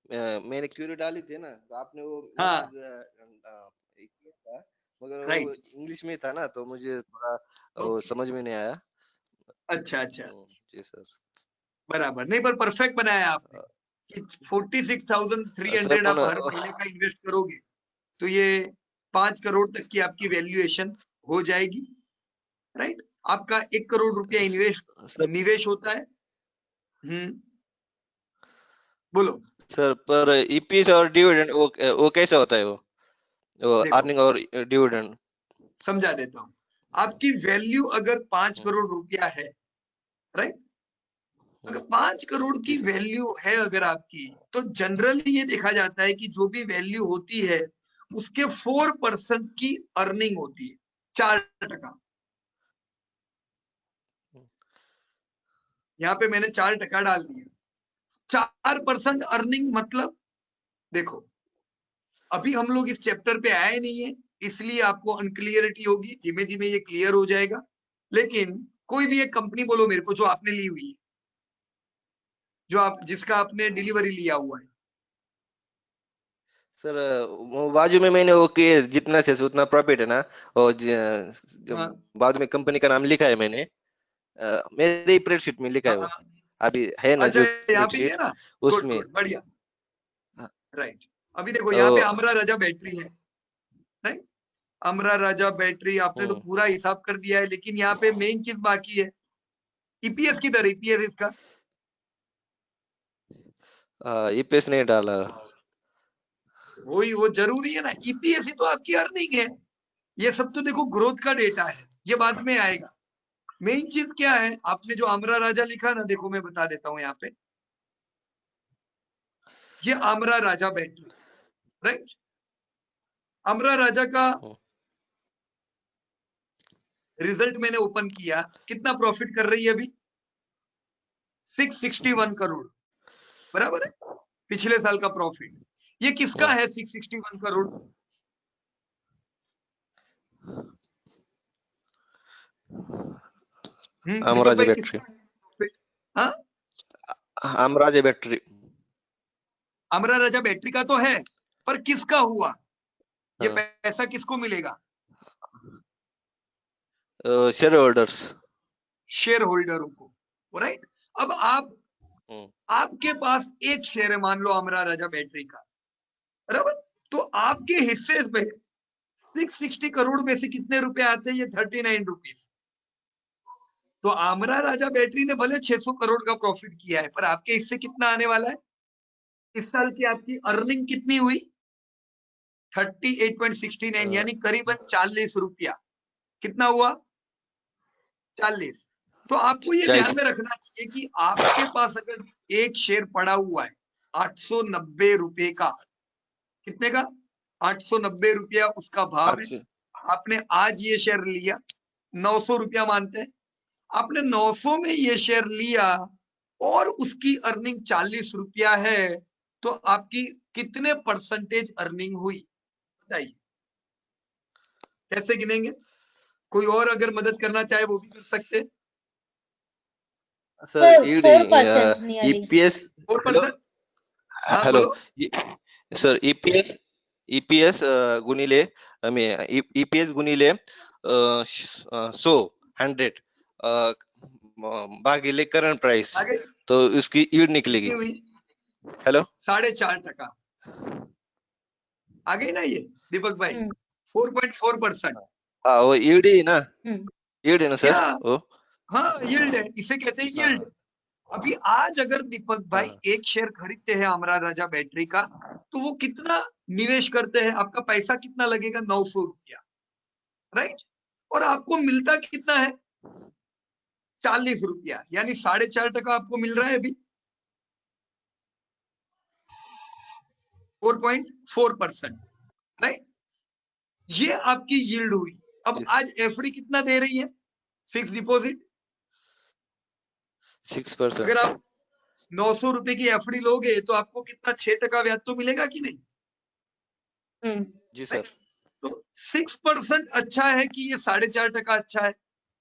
मैंने क्यूरी डाली थी ना, तो आपने वो हाँ, मैसेज किया था, मगर वो राइट। इंग्लिश में था ना, तो मुझे थोड़ा वो ओके, समझ में नहीं आया। अच्छा अच्छा, जी सर। बराबर नहीं, पर परफेक्ट बनाया आपने कि 46,300 सर आप पण हर महीने का इन्वेस्ट करोगे तो ये 5 करोड़ तक की आपकी वैल्यूएशन हो जाएगी, राइट। आपका 1 करोड़ रुपया सर निवेश होता है। बोलो। सर पर ईपीएस और डिविडेंड वो कैसे होता है वो देखो अर्निंग और डिविडेंड? समझा देता हूँ। आपकी वैल्यू अगर 5 करोड़ रुपया है, राइट, अगर 5 करोड़ जी की सर। वैल्यू है अगर आपकी, तो जनरली ये देखा जाता है कि जो भी वैल्यू होती है उसके 4% की अर्निंग होती है, 4%। यहाँ पे मैंने 4% डाल दिया। 4% अर्निंग मतलब, देखो अभी हम लोग इस चैप्टर पे आए नहीं है, इसलिए आपको अनक्लियरिटी होगी। धीमे धीमे ये क्लियर हो जाएगा। लेकिन कोई भी एक कंपनी बोलो मेरे को जो आपने ली हुई है, जो आप जिसका आपने डिलीवरी लिया हुआ है? सर वो बाजू में मैंने वो कि जितना से उतना प्रॉफिट है ना, और हाँ बाद में कंपनी का नाम लिखा है मैंने, मेरे स्प्रेडशीट में लिखा है वो, हाँ, अभी है ना अच्छा जो यहाँ पे ये स्प्रेडशीट ना, गुड उसमें। गुड, बढ़िया, हाँ, राइट। अभी देखो यहाँ पे तो अमरा राजा बैटरी है, राइट। अमरा राजा बैटरी आपने तो पूरा हिसाब कर दिया है, लेकिन यहाँ पे मेन चीज बाकी है, ईपीएस किधर है? ईपीएस इसका ईपीएस नहीं डाला। वही, वो जरूरी है ना, ईपीएस ही तो आपकी अर्निंग है। ये सब तो देखो ग्रोथ का डेटा है, ये बाद में आएगा। मेन चीज क्या है, आपने जो अमरा राजा लिखा ना, देखो मैं बता देता हूँ यहाँ पे, ये अमरा राजा बैटरी, राइट। अमरा राजा का रिजल्ट मैंने ओपन किया, कितना प्रॉफिट कर रही है अभी? 661 करोड़, बराबर है, पिछले साल का प्रॉफिट। ये किसका है 661 करोड़? अमराज दीपक भाई बैटरी, हाँ, अमराज बैटरी, अमरा राजा बैटरी का तो है, पर किसका हुआ? ये हाँ। पैसा किसको मिलेगा? शेयर होल्डर्स, शेयर होल्डरों को, राइट। अब आपके पास एक शेयर है, मान लो अमरा राजा बैटरी का, बराबर, तो आपके हिस्से पे 660 करोड़ में से कितने रुपए आते हैं? ये 39 रुपीज। तो अमरा राजा बैटरी ने भले 600 करोड़ का प्रॉफिट किया है, पर आपके हिस्से कितना आने वाला है? इस साल की आपकी अर्निंग कितनी हुई? 38.69, यानी करीबन 40 रुपया। कितना हुआ? 40। तो आपको ये ध्यान में रखना चाहिए कि आपके पास अगर एक शेयर पड़ा हुआ है 890 रुपए का, कितने का? 890 रुपया उसका भाव है। आपने आज ये शेयर लिया, 900 रुपया मानते हैं, आपने 900 में ये शेयर लिया और उसकी अर्निंग 40 रुपया है, तो आपकी कितने परसेंटेज अर्निंग हुई बताइए? कैसे गिनेंगे? कोई और अगर मदद करना चाहे वो भी कर सकते हैं। Sir 4% nearly. ईपीएस 4%? हाँ हेलो बोलो। सर, ईपीएस गुणिले ईपीएस गुणिले 100 भागिले करंट प्राइस, आगे तो उसकी यील्ड निकलेगी। कितनी हुई? हेलो 4.5%। आ गई ना ये दीपक भाई? 4.4%। हाँ, वो यील्ड ही ना, यील्ड है ना सर वो? हाँ यील्ड है, इसे कहते हैं यील्ड। अभी आज अगर दीपक भाई एक शेयर खरीदते हैं अमरा राजा बैटरी का, तो वो कितना निवेश करते हैं? आपका पैसा कितना लगेगा? 900 रुपया, राइट। और आपको मिलता कितना है? 40 रुपया, यानी 4.5% आपको मिल रहा है अभी, 4.4%, राइट। ये आपकी यील्ड हुई। अब आज एफडी कितना दे रही है? Fix deposit 6%। अगर आप 900 रुपए की एफडी लोगे तो आपको कितना? 6% ब्याज तो मिलेगा कि नहीं? जी सर। तो 6% अच्छा है कि ये 4.5% अच्छा है?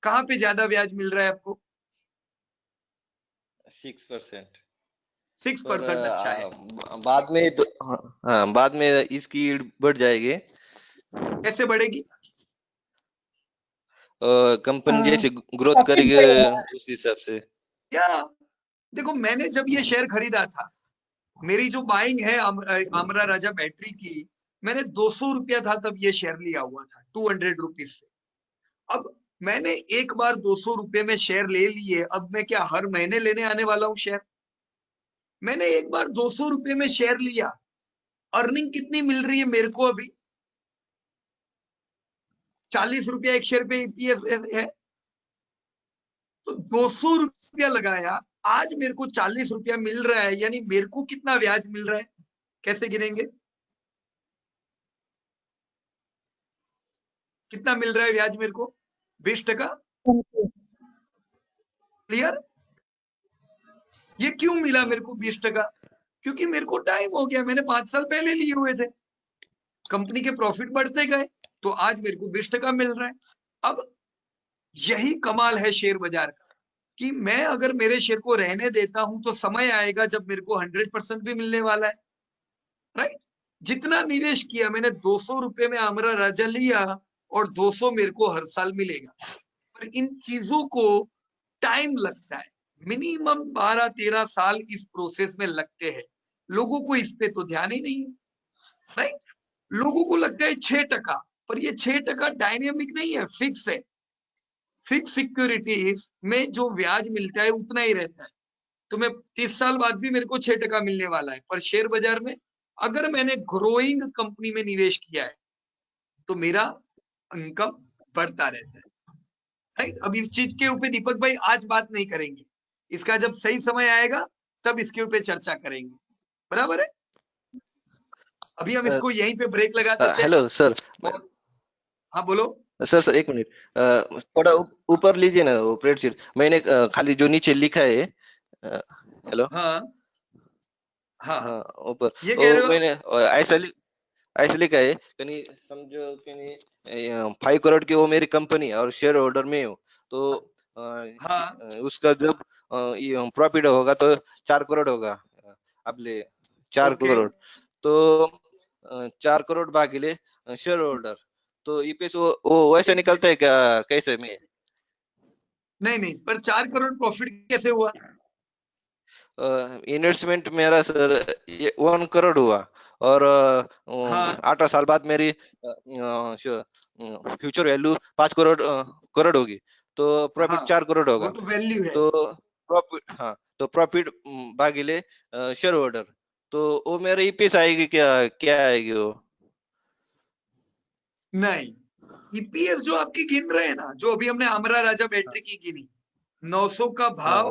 कहाँ पे ज्यादा ब्याज मिल रहा है आपको? 6%। 6% अच्छा है। बाद में हाँ, बाद में इसकी यील्ड बढ़ जाएगी। कैसे बढ़ेगी? कंपनी जैसे ग्रोथ करेगी उस हिसाब से। क्या देखो, मैंने जब ये शेयर खरीदा था, मेरी जो बाइंग है अमरा राजा बैटरी की, मैंने 200 रुपया था तब ये शेयर लिया हुआ था 200 रुपीज से। अब मैंने एक बार 200 रुपए में शेयर ले लिए, अब मैं क्या हर महीने लेने आने वाला हूं शेयर? मैंने एक बार 200 रुपए में शेयर लिया, अर्निंग कितनी मिल रही है मेरे को अभी? 40 रुपया एक शेयर पे ईपीएस है। तो 200 रुपया लगाया, आज मेरे को 40 रुपया मिल रहा है, यानी मेरे को कितना ब्याज मिल रहा है? कैसे गिनेंगे? कितना मिल रहा है ब्याज मेरे को? 20%। क्लियर? ये क्यों मिला मेरे को 20%? क्योंकि मेरे को टाइम हो गया, मैंने 5 साल पहले लिए हुए थे, कंपनी के प्रॉफिट बढ़ते गए, तो आज मेरे को 20% मिल रहा है। अब यही कमाल है शेयर बाजार का। कि मैं अगर मेरे शेयर को रहने देता हूं तो समय आएगा जब मेरे को 100% भी मिलने वाला है, राइट। जितना निवेश किया मैंने 200 रुपए में आमरा राजा लिया और 200 मेरे को हर साल मिलेगा, पर इन चीजों को टाइम लगता है, मिनिमम 12-13 साल इस प्रोसेस में लगते हैं। लोगों को इस पे तो ध्यान ही नहीं है, राइट। लोगों को लगता है 6%, पर ये 6% डायनेमिक नहीं है, फिक्स है। फिक्स सिक्योरिटीज में जो ब्याज मिलता है उतना ही रहता है, तो मैं 30 साल बाद भी मेरे को 6% मिलने वाला है। पर शेयर बाजार में अगर मैंने ग्रोइंग कंपनी में निवेश किया है तो मेरा इनकम बढ़ता रहता है, राइट। अब इस चीज के ऊपर दीपक भाई आज बात नहीं करेंगे, इसका जब सही समय आएगा तब इसके ऊपर चर्चा करेंगे, बराबर है। अभी हम इसको यहीं पे ब्रेक लगा देते हैं। Hello sir. हाँ बोलो सर एक मिनट, थोड़ा ऊपर लीजिए ना वो स्प्रेडशीट, मैंने खाली जो नीचे लिखा है, हेलो। हाँ हाँ ऊपर ये कह रहे हो मैंने ऐसा लिखा है कहीं, समझो कहीं 5 करोड़ की वो मेरी कंपनी और शेयर होल्डर में हूँ, तो उसका जब प्रॉफिट होगा तो 4 करोड़ होगा, आपले 4 करोड़, तो 4 करोड़ भागिले शेयर होल्डर, तो ईपीएस वो वैसे निकलता है क्या, कैसे में? नहीं, पर 4 करोड़ प्रॉफिट कैसे हुआ? इन्वेस्टमेंट मेरा सर 1 करोड़ हुआ और 8 साल बाद मेरी फ्यूचर वैल्यू 5 करोड़ होगी, तो प्रॉफिट 4 करोड़ होगा, वो तो वैल्यू है। तो प्रॉफिट तो प्रॉफिट भागिले शेयर होल्डर, तो वो मेरे ईपीएस आएगी क्या आएगी वो? नहीं, ईपीएस जो आपकी गिन रहे हैं ना, जो अभी हमने आमरा राजा बैटरी की गिनी, 900 का भाव,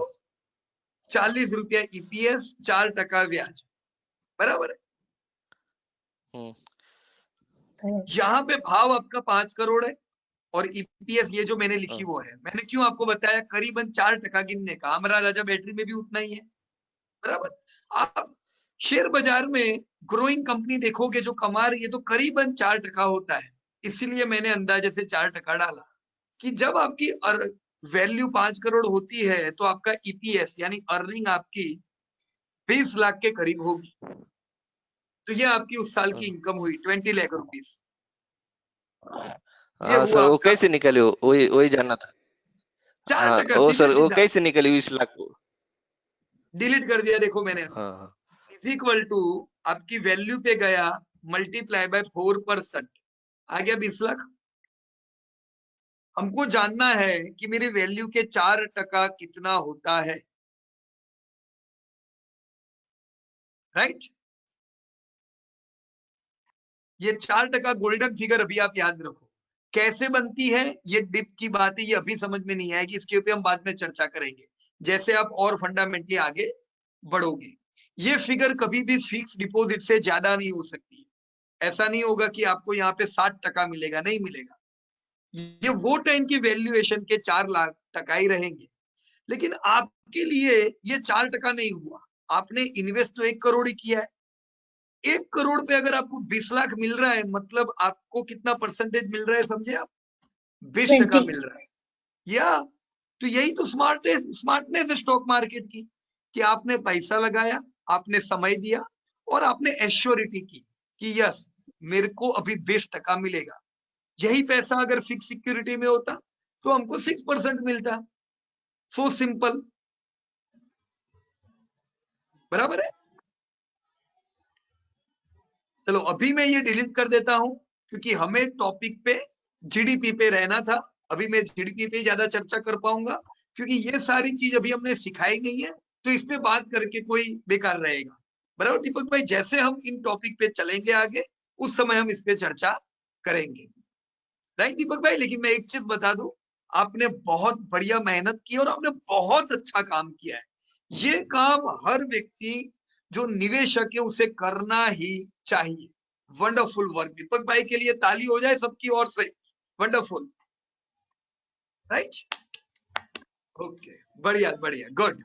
40 रुपया ईपीएस, 4% ब्याज, बराबर है। यहाँ पे भाव आपका 5 करोड़ है और ईपीएस ये जो मैंने लिखी वो है। मैंने क्यों आपको बताया करीबन 4% गिनने का, आमरा राजा बैटरी में भी उतना ही है, बराबर। आप शेयर बाजार में ग्रोइंग कंपनी देखोगे जो कमा रही है तो करीबन 4% होता है, इसीलिए मैंने अंदाजे से 4% डाला कि जब आपकी वैल्यू 5 करोड़ होती है तो आपका ईपीएस यानी अर्निंग आपकी 20 लाख के करीब होगी, तो ये आपकी उस साल की इनकम हुई 20 लाख रुपीस। सर वो कैसे निकले, वही जानना था। 4% वो सर वो कैसे निकली 20 लाख को? डिलीट कर दिया, देखो मैंने इज इक्वल टू आपकी वैल्यू पे गया मल्टीप्लाई बाय 4%, आ गया 20 लाख। हमको जानना है कि मेरी वैल्यू के 4% कितना होता है, राइट। ये 4% गोल्डन फिगर अभी आप याद रखो। कैसे बनती है ये डिप की बात है, ये अभी समझ में नहीं आएगी, इसके ऊपर हम बाद में चर्चा करेंगे जैसे आप और फंडामेंटली आगे बढ़ोगे। ये फिगर कभी भी फिक्स डिपॉजिट से ज्यादा नहीं हो सकती। ऐसा नहीं होगा कि आपको यहाँ पे 60% मिलेगा, नहीं मिलेगा। ये वो टाइम की वैल्यूएशन के 4 लाख टका ही रहेंगे, लेकिन आपके लिए ये 4% नहीं हुआ। आपने इन्वेस्ट तो 1 करोड़ ही किया है। 1 करोड़ पे अगर आपको 20 लाख मिल रहा है, मतलब आपको कितना परसेंटेज मिल रहा है समझे आप? 20% मिल रहा है। या तो यही तो स्मार्टनेस है स्टॉक मार्केट की, कि आपने पैसा लगाया, आपने समय दिया और आपने एश्योरिटी की कि यस मेरे को अभी 20% मिलेगा। यही पैसा अगर फिक्स सिक्योरिटी में होता तो हमको 6% मिलता। सो सिंपल, बराबर है। चलो अभी मैं ये डिलीट कर देता हूं क्योंकि हमें टॉपिक पे जीडीपी पे रहना था। अभी मैं जीडीपी पे ज्यादा चर्चा कर पाऊंगा क्योंकि ये सारी चीज अभी हमने सिखाई नहीं है, तो इस पे बात करके कोई बेकार रहेगा, बराबर दीपक भाई। जैसे हम इन टॉपिक पे चलेंगे आगे उस समय हम इस पे चर्चा करेंगे, राइट दीपक भाई। लेकिन मैं एक चीज बता दूं, आपने बहुत बढ़िया मेहनत की और आपने बहुत अच्छा काम किया है। ये काम हर व्यक्ति जो निवेशक है उसे करना ही चाहिए। वंडरफुल वर्क दीपक भाई के लिए ताली हो जाए सबकी ओर से, वंडरफुल, राइट। ओके, बढ़िया बढ़िया, good.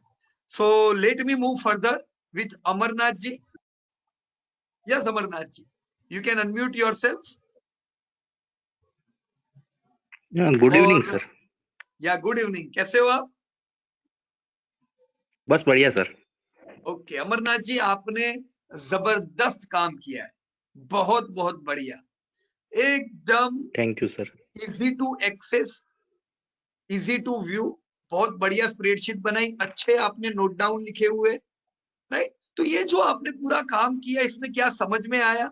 So let me move further with Amarnath ji. Yes Amarnath ji, you can unmute yourself. Good evening sir. Yeah good evening, कैसे हो आप? बस बढ़िया सर। ओके अमरनाथ जी, आपने जबरदस्त काम किया है, बहुत बहुत बढ़िया, एकदम thank you sir. Easy to access, easy to view, बहुत बढ़िया स्प्रेडशीट बनाई, अच्छे आपने नोट डाउन लिखे हुए, राइट। तो ये जो आपने पूरा काम किया, इसमें क्या समझ में आया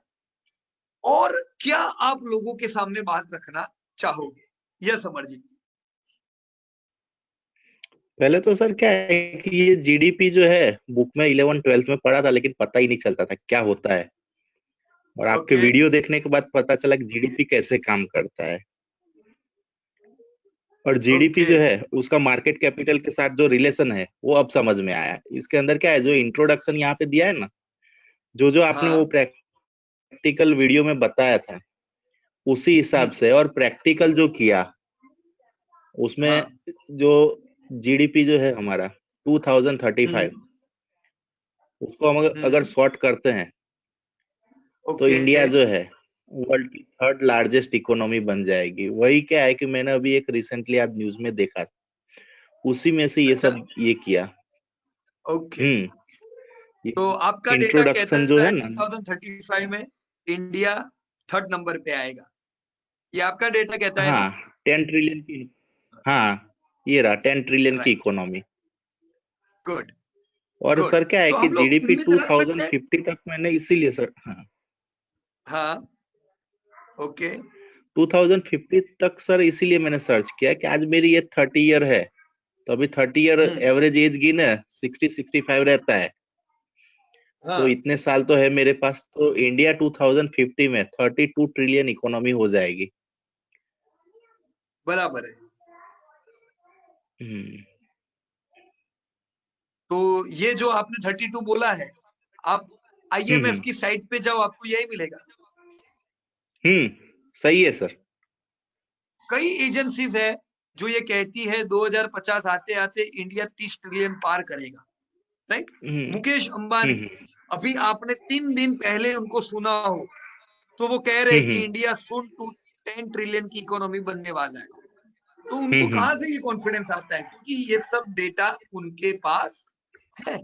और क्या आप लोगों के सामने बात रखना चाहोगे? यस अमरजीत जी। पहले तो सर क्या है कि ये जीडीपी जो है बुक में 11-12 में पढ़ा था, लेकिन पता ही नहीं चलता था क्या होता है, और आपके ओके वीडियो देखने के बाद पता चला कि जीडीपी कैसे काम करता है। और जीडीपी ओके जो है उसका मार्केट कैपिटल के साथ जो रिलेशन है वो अब समझ में आया। इसके अंदर क्या है, जो इंट्रोडक्शन यहाँ पे दिया है ना, जो जो आपने वो हाँ प्रैक्टिकल वीडियो में बताया था उसी हिसाब से, और प्रैक्टिकल जो किया उसमें हाँ जो जीडीपी जो है हमारा 2035, उसको हम अगर शॉर्ट करते हैं तो ओके इंडिया जो है वर्ल्ड की 3rd लार्जेस्ट इकोनॉमी बन जाएगी। वही क्या है कि मैंने अभी एक रिसेंटली आज न्यूज में देखा, उसी में से ये अच्छा सब ये किया। ओके ये तो आपका डेटा कहता इंट्रोडक्शन जो है है ना, 2035 में इंडिया 3rd नंबर पे आएगा, ये आपका डेटा कहता है ना? हाँ 10 ट्रिलियन की, हाँ ये रहा 10 ट्रिलियन की राइट, इकोनॉमी। गुड और गुड। सर क्या है तो कि हम लोग जीडीपी उम्मीद रख सकते हैं? 2050 तक मैंने इसीलिए सर, हाँ हाँ ओके 2050 तक सर इसीलिए मैंने सर्च किया कि आज मेरी ये 30 ईयर है, तो अभी 30 ईयर एवरेज एज गिने 60-65 रहता है, हाँ तो इतने साल तो है मेरे पास, तो इंडिया 2050 में 32 ट्रिलियन इकोनॉमी हो जाएगी। बराबर है। हम्म, तो ये जो आपने 32 बोला है, आप आईएमएफ की साइट पे जाओ, आपको यही मिलेगा। सही है सर। कई एजेंसीज है जो ये कहती है 2050 आते आते इंडिया 30 ट्रिलियन पार करेगा, राइट। मुकेश अंबानी, अभी आपने 3 दिन पहले उनको सुना हो तो वो कह रहे कि इंडिया सुन टू 10 ट्रिलियन की इकोनॉमी बनने वाला है। तो उनको कहां से ये कॉन्फिडेंस आता है? क्योंकि ये सब डेटा उनके पास है।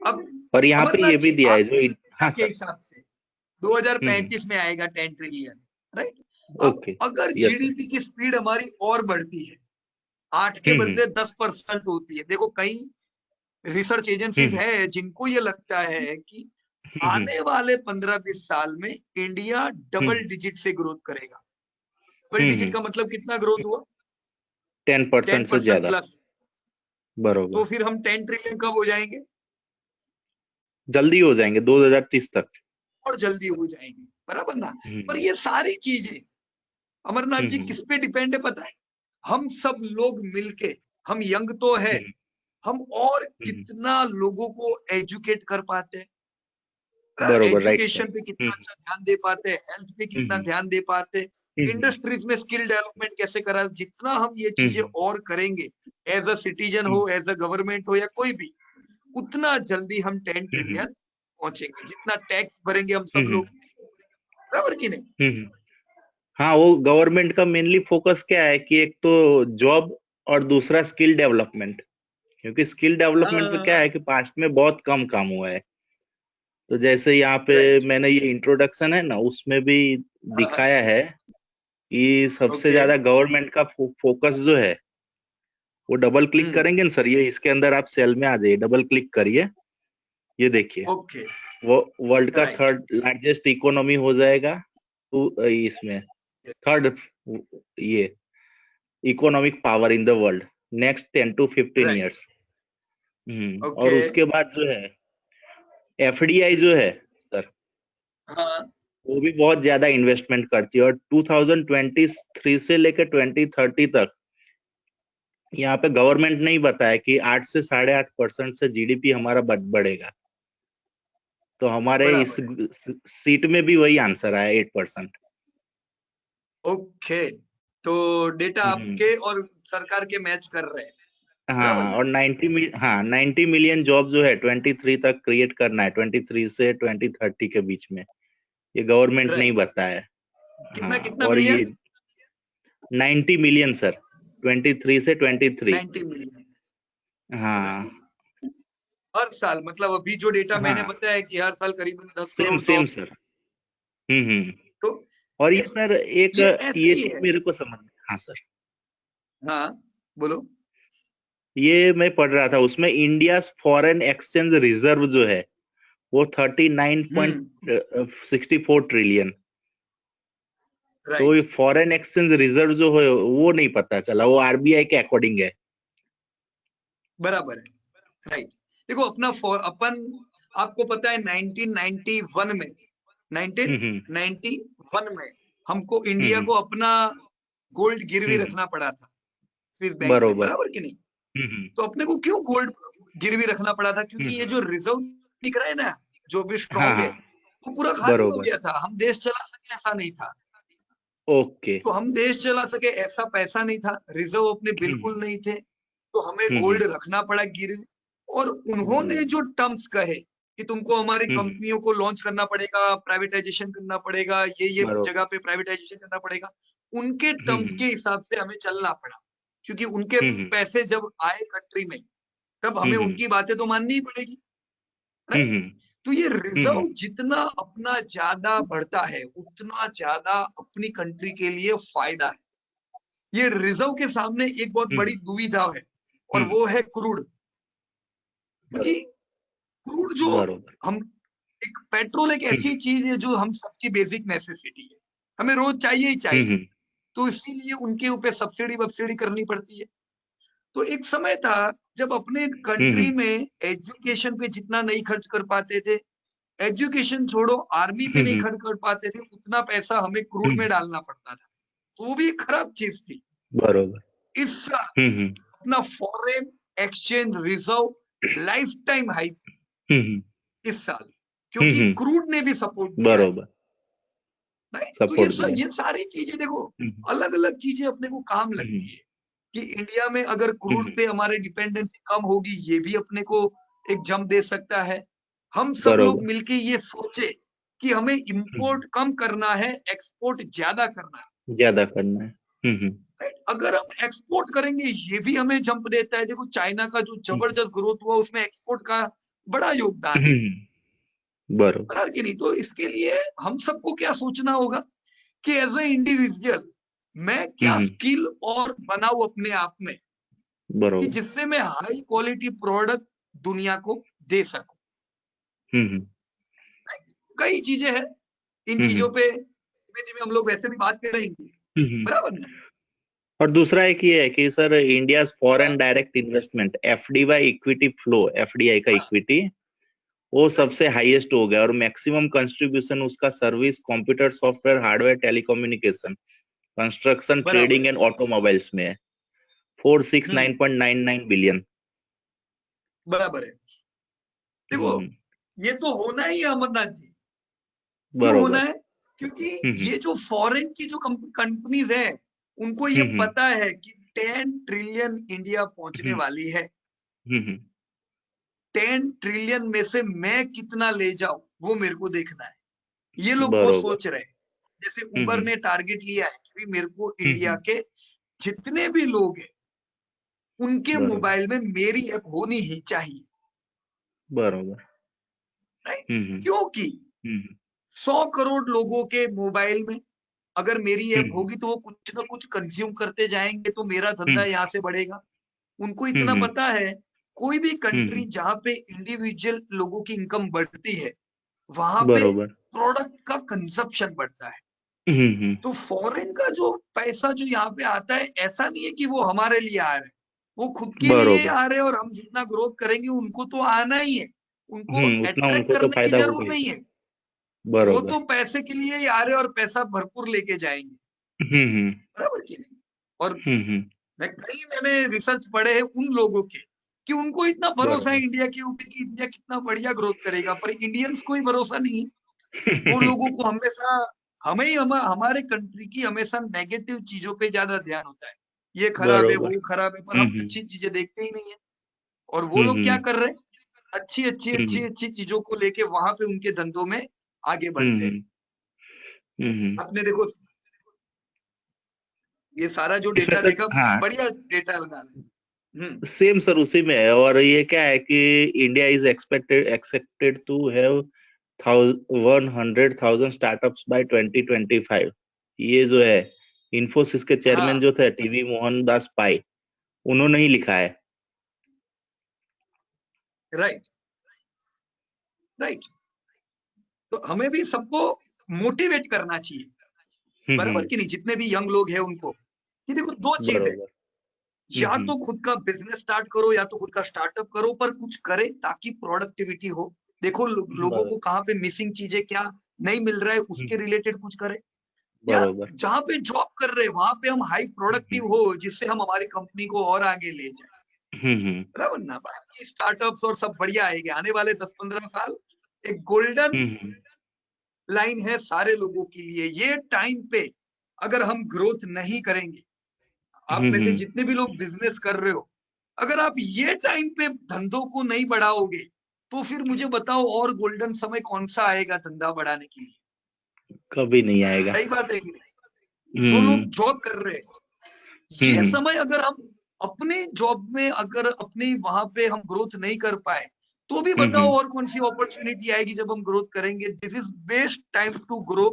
अब और यहाँ पे अमरनाथ ये भी जी, दिया है आपके जो, हाँ के सर, हिसाब से 2035 में आएगा 10 ट्रिलियन, राइट। अब ओके अगर यस सर, जीडीपी की स्पीड हमारी और बढ़ती है, 8 के बदले 10% होती है, देखो कई रिसर्च एजेंसीज है जिनको ये लगता है कि आने वाले 15-20 साल में इंडिया डबल डिजिट से ग्रोथ करेगा। डबल डिजिट का मतलब कितना ग्रोथ हुआ? 10% से 10% ज्यादा, प्लस। बरोबर, तो फिर हम 10 ट्रिलियन कब हो जाएंगे? जल्दी हो जाएंगे 2030 तक। और जल्दी हो जाएंगे, बराबर ना। पर ये सारी चीजें अमरनाथ जी किस पे डिपेंड है पता है? हम सब लोग मिलके, हम यंग तो है, हम और कितना लोगों को एजुकेट कर पाते हैं, बरोबर, राइट सर। एजुकेशन पे कितना अच्छा ध्यान दे पाते हैं, हेल्थ पे कितना ध्यान दे पाते हैं, इंडस्ट्रीज में स्किल डेवलपमेंट कैसे करा, जितना हम ये चीजें और करेंगे, एज अ सिटीजन हो, एज अ गवर्नमेंट हो या कोई भी, उतना जल्दी हम 10 ट्रिलियन पहुंचेंगे। जितना टैक्स भरेंगे हम सब लोग, बराबर की नहीं? हाँ, वो गवर्नमेंट का मेनली फोकस क्या है कि एक तो जॉब और दूसरा स्किल डेवलपमेंट, क्योंकि स्किल डेवलपमेंट में क्या है कि पास्ट में बहुत कम काम हुआ है। तो जैसे यहाँ पे मैंने ये इंट्रोडक्शन है ना, उसमें भी दिखाया है कि सबसे ज्यादा गवर्नमेंट का फोकस जो है, वो डबल क्लिक करेंगे ना सर, ये इसके अंदर आप सेल में आ जाइए, डबल क्लिक करिए, ये देखिए ओके वो वर्ल्ड का 3rd लार्जेस्ट इकोनॉमी हो जाएगा। तो इसमें 3rd ये economic power in the world next 10 to 15 years. और उसके बाद जो है एफडीआई जो है सर, वो भी बहुत ज्यादा इन्वेस्टमेंट करती है, और 2023 से लेकर 2030 तक यहाँ पे गवर्नमेंट ने ही बताया कि 8 से 8.5% से जीडीपी हमारा बढ़ेगा। तो हमारे इस सीट में भी वही आंसर आया 8%। ओके, तो डेटा आपके और सरकार के मैच कर रहे हैं। हाँ, और 90 मिलियन जॉब जो है 23 तक क्रिएट करना है, 23 से 2030 के बीच में, ये गवर्नमेंट ने ही बताया है। कितना हाँ, कितना और मिलियन? ये 90 मिलियन सर। 23 से 23। 90 मिलियन हाँ हर साल, मतलब अभी जो डेटा मैंने हाँ बताया है कि हर साल करीबन 10 सेम करोड़ सेम तो सर। तो और ये ऐस- सर एक ये ऐसे ये ही चीज है। मेरे को समझ, हाँ सर, हाँ बोलो। ये मैं पढ़ रहा था उसमें इंडिया फॉरेन एक्सचेंज रिजर्व जो है वो 39.64 ट्रिलियन। तो ये राइट, फॉरेन एक्सचेंज रिजर्व जो है वो नहीं पता चला, वो आरबीआई के अकॉर्डिंग है। बराबर है। राइट, देखो अपन आपको पता है 1991 में हम्म 1991 में हमको इंडिया हम्म को अपना गोल्ड गिरवी हम्म रखना पड़ा था स्विस बैंक में, बरोबर। बराबर कि नहीं? हम्म तो अपने को क्यों गोल्ड गिरवी रखना पड़ा था? क्योंकि ये हम्म जो रिजर्व दिख रहा है ना, जो भी हाँ स्ट्रॉन्ग है, हाँ वो पूरा खाली हो बरोबर। गया था। हम देश चला सके ऐसा नहीं था। ओके। तो हम देश चला सके ऐसा पैसा नहीं था, रिजर्व अपने बिल्कुल नहीं थे, तो हमें गोल्ड हम्म रखना पड़ा गिरवी। और उन्होंने बरोबर। जो टर्म्स कहे कि तुमको हमारी हम्म कंपनियों को लॉन्च करना पड़ेगा, प्राइवेटाइजेशन करना पड़ेगा, ये बरोबर। जगह पे प्राइवेटाइजेशन करना पड़ेगा, उनके टर्म्स के हिसाब से हमें चलना पड़ा। क्योंकि उनके हम्म पैसे जब आए कंट्री में, तब हमें हम्म उनकी बातें तो माननी ही पड़ेगी, राइट? हम्म तो ये रिजर्व हम्म जितना अपना ज्यादा बढ़ता है, उतना ज्यादा अपनी कंट्री के लिए फायदा है। ये रिजर्व के सामने एक बहुत बड़ी दुविधा है, और वो है क्रूड। क्योंकि क्रूड जो बरोबर। हम एक पेट्रोल एक ऐसी चीज है जो हम सबकी बेसिक नेसेसिटी है, हमें रोज चाहिए ही चाहिए। तो इसीलिए उनके ऊपर सब्सिडी वब्सिडी करनी पड़ती है। तो एक समय था जब अपने कंट्री में एजुकेशन पे जितना नहीं खर्च कर पाते थे, एजुकेशन छोड़ो आर्मी पे नहीं खर्च कर पाते थे, उतना पैसा हमें क्रूड में डालना पड़ता था। तो वो भी एक खराब चीज थी। बरोबर। इस साल अपना foreign exchange reserve life time high इस साल, क्योंकि क्रूड ने भी सपोर्ट दिया है, बरोबर राइट? तो सपोर्ट दिया। ये सारी चीजें देखो, अलग अलग चीजें अपने को काम लगती है कि इंडिया में अगर क्रूड पे हमारे डिपेंडेंसी कम होगी, ये भी अपने को एक जंप दे सकता है। हम सब लोग बरोबर। मिलके ये सोचे कि हमें इंपोर्ट कम करना है, एक्सपोर्ट ज्यादा करना है, ज्यादा करना है। राइट? अगर हम एक्सपोर्ट करेंगे, ये भी हमें जंप देता है। देखो चाइना का जो जबरदस्त ग्रोथ हुआ, उसमें एक्सपोर्ट का बड़ा योगदान है, बरोबर। बराबर कि नहीं? तो इसके लिए हम सबको क्या सोचना होगा कि एज ए इंडिविजुअल मैं क्या स्किल और बनाऊं अपने आप में, कि बरोबर। जिससे मैं हाई क्वालिटी प्रोडक्ट दुनिया को दे सकूं। कई चीजें हैं, इन चीजों पे धीमे धीमे हम लोग वैसे भी बात करेंगे, बराबर ना? और दूसरा एक ये है कि sir India foreign direct investment FDI equity flow, FDI का इक्विटी वो सबसे हाईएस्ट हो गया, और मैक्सिमम कंट्रीब्यूशन उसका service, computer, software, hardware, telecommunication, construction, trading and automobiles में है 469.99 बिलियन। बराबर है। देखो ये तो होना ही है अमरनाथ जी, क्यों होना बरोबर। है? क्योंकि ये जो फॉरेन की जो कंपनीज है, उनको ये पता है कि 10 ट्रिलियन इंडिया पहुंचने वाली है। 10 ट्रिलियन में से मैं कितना ले जाऊं, वो मेरे को देखना है। ये लोग वो बरोबर। सोच रहे हैं। जैसे उबर ने टारगेट लिया है कि भाई मेरे को इंडिया के जितने भी लोग हैं, उनके बरोबर। मोबाइल में मेरी ऐप होनी ही चाहिए, बरोबर। राइट? क्योंकि 100 करोड़ लोगों के मोबाइल में अगर मेरी ऐप होगी, तो वो कुछ ना कुछ कंज्यूम करते जाएंगे, तो मेरा धंधा यहाँ से बढ़ेगा। उनको इतना पता है, कोई भी कंट्री जहां पे इंडिविजुअल लोगों की इनकम बढ़ती है, वहां पे बरोबर। प्रोडक्ट का कंजप्शन बढ़ता है। तो फॉरेन का जो पैसा जो यहाँ पे आता है, ऐसा नहीं है कि वो हमारे लिए आ रहे हैं, वो खुद के लिए बरोबर। आ रहे हैं। और हम जितना ग्रोथ करेंगे, उनको तो आना ही है, उनको उतना अट्रैक्ट उनको तो करने की फायदा होगा जरूरत ही। नहीं है। वो बरोबर। तो पैसे के लिए ही आ रहे हैं और पैसा भरपूर लेके जाएंगे, बराबर की नहीं? और मैंने रिसर्च पढ़े हैं उन लोगों के कि उनको इतना भरोसा है इंडिया के ऊपर कि इंडिया कितना बढ़िया ग्रोथ करेगा, पर इंडियंस को ही भरोसा नहीं है। वो लोगों को हमेशा हमारे कंट्री की हमेशा नेगेटिव चीजों पे ज्यादा ध्यान होता है, ये खराब है, बरोबर। वो खराब है, पर हम अच्छी चीजें देखते ही नहीं है। और वो लोग क्या कर रहे हैं? अच्छी अच्छी अच्छी अच्छी चीजों को लेके वहां पे उनके धंधों में आगे बढ़ते हैं। आपने देखो ये सारा जो इसमें डेटा सर देखा, हाँ बढ़िया डेटा लगा ले। सेम सर उसी में है। और ये क्या है कि India is expected to have 100,000 startups by 2025। ये जो है इन्फोसिस के चेयरमैन हाँ जो थे टीवी मोहन दास पाई, उन्होंने ही लिखा है। Right right. तो हमें भी सबको मोटिवेट करना चाहिए, बराबर कि नहीं, जितने भी यंग लोग हैं उनको, कि देखो दो चीज है, बरोबर। या तो खुद का बिजनेस स्टार्ट करो या तो खुद का स्टार्टअप करो, पर कुछ करे ताकि प्रोडक्टिविटी हो। देखो लोगों को बरोबर कहाँ पे मिसिंग चीजें क्या नहीं मिल रहा है, उसके रिलेटेड कुछ करे, या बरोबर। जहाँ पे जॉब कर रहे हैं वहां पे हम हाई प्रोडक्टिव हो, जिससे हम हमारी कंपनी को और आगे ले जाए, बराबर ना। बाकी स्टार्टअप्स और सब बढ़िया आएंगे आने वाले 10-15 साल, एक गोल्डन लाइन है सारे लोगों के लिए। ये टाइम पे अगर हम ग्रोथ नहीं करेंगे, आप में से जितने भी लोग बिजनेस कर रहे हो, अगर आप ये टाइम पे धंधों को नहीं बढ़ाओगे, तो फिर मुझे बताओ और गोल्डन समय कौन सा आएगा धंधा बढ़ाने के लिए? कभी नहीं आएगा। सही बात है कि नहीं? जो लोग जॉब कर रहे हैं, ये समय अगर हम अपने जॉब में, अगर अपने वहां पे हम ग्रोथ नहीं कर पाए, तो भी बताओ और कौन सी अपॉर्चुनिटी आएगी जब हम ग्रोथ करेंगे। This is best time to grow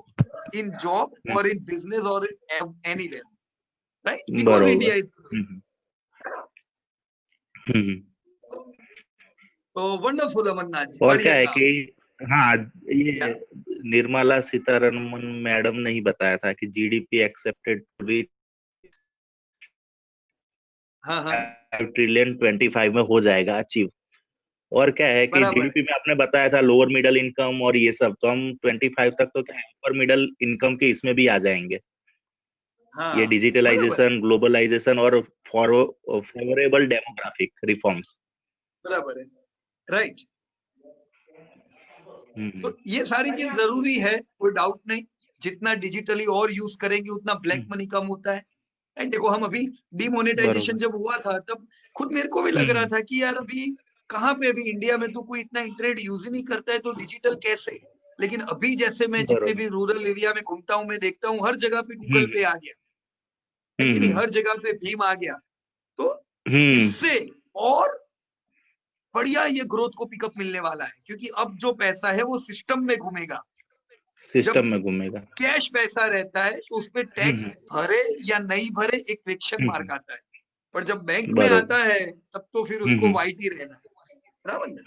in job और इन बिजनेस और in anywhere, right? Because India is, तो वंडरफुल अमरनाथ जी, और क्या बढ़िया है काम। कि हाँ ये क्या? निर्मला सीतारमन मैडम ने ही बताया था कि जीडीपी एक्सेप्टेड हाँ हाँ ट्रिलियन 25 में हो जाएगा अचीव। और क्या है कि बराबर है। जीडीपी में आपने बताया था लोअर मिडिल इनकम और ये सब, तो हम 25 तक तो क्या है अपर मिडिल इनकम के इसमें भी आ जाएंगे। हाँ ये बराबर है, डिजिटलाइजेशन, ग्लोबलाइजेशन और फेवरेबल डेमोग्राफिक रिफॉर्म्स। बराबर है, राइट। तो ये सारी चीज जरूरी है, कोई डाउट नहीं। जितना डिजिटली और यूज करेंगे उतना ब्लैक मनी कम होता है। राइट? देखो हम अभी डिमोनेटाइजेशन बरोबर। जब हुआ था, तब खुद मेरे को भी लग रहा था कि यार अभी कहाँ पे, अभी इंडिया में तो कोई इतना इंटरनेट यूज ही नहीं करता है, तो डिजिटल कैसे? लेकिन अभी जैसे मैं जितने बरोबर। भी रूरल एरिया में घूमता हूँ, मैं देखता हूँ हर जगह पे गूगल पे आ गया है कि नहीं, हर जगह पे भीम आ गया। तो इससे और बढ़िया ये ग्रोथ को पिकअप मिलने वाला है, क्योंकि अब जो पैसा है वो सिस्टम में घूमेगा। सिस्टम में घूमेगा। कैश पैसा रहता है तो उसपे टैक्स भरे या नहीं भरे एक क्वेश्चन मार्क आता है, पर जब बैंक में बरोबर। आता है तब तो फिर उसको वाइट ही रहना है, बराबर ना?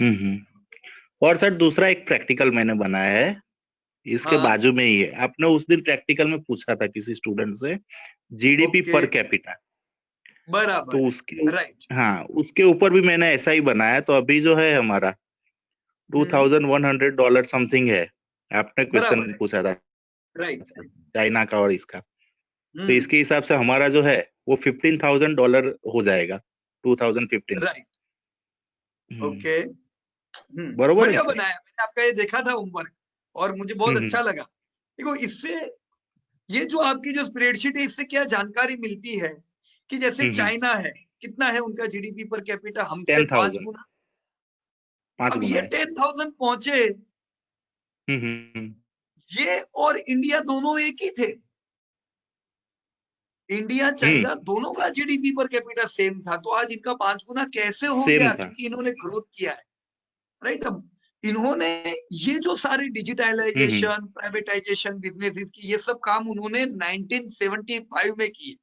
और सर दूसरा एक प्रैक्टिकल मैंने बनाया है, इसके हाँ बाजू में ही है। आपने उस दिन प्रैक्टिकल में पूछा था किसी स्टूडेंट से जीडीपी ओके पर कैपिटा, बराबर तो है, उसके राइट। हाँ उसके ऊपर भी मैंने ऐसा ही बनाया। तो अभी जो है हमारा $2,100 समथिंग है। आपने बराबर क्वेश्चन है, पूछा था राइट। चाइना का और इसका, तो इसके हिसाब से हमारा जो है वो $15,000 हो जाएगा 2015। Right, okay. बरोबर है बढ़िया सर। बनाया, मैंने आपका ये देखा था होमवर्क और मुझे बहुत अच्छा लगा। देखो इससे, ये जो आपकी जो स्प्रेडशीट है, इससे क्या जानकारी मिलती है कि जैसे चाइना है, कितना है उनका जीडीपी पर कैपिटा, हमसे 5 10,000 गुना। 5 अब गुना ये है। 10,000 पहुंचे, ये और इंडिया दोनों एक ही थे। इंडिया चाइना दोनों का जीडीपी पर कैपिटा सेम था, तो आज इनका 5 गुना कैसे हो सेम गया? था। क्योंकि इन्होंने ग्रोथ किया है, राइट। अब इन्होंने ये जो सारे डिजिटलाइजेशन, प्राइवेटाइजेशन, बिजनेस की, ये सब काम उन्होंने 1975 में किए,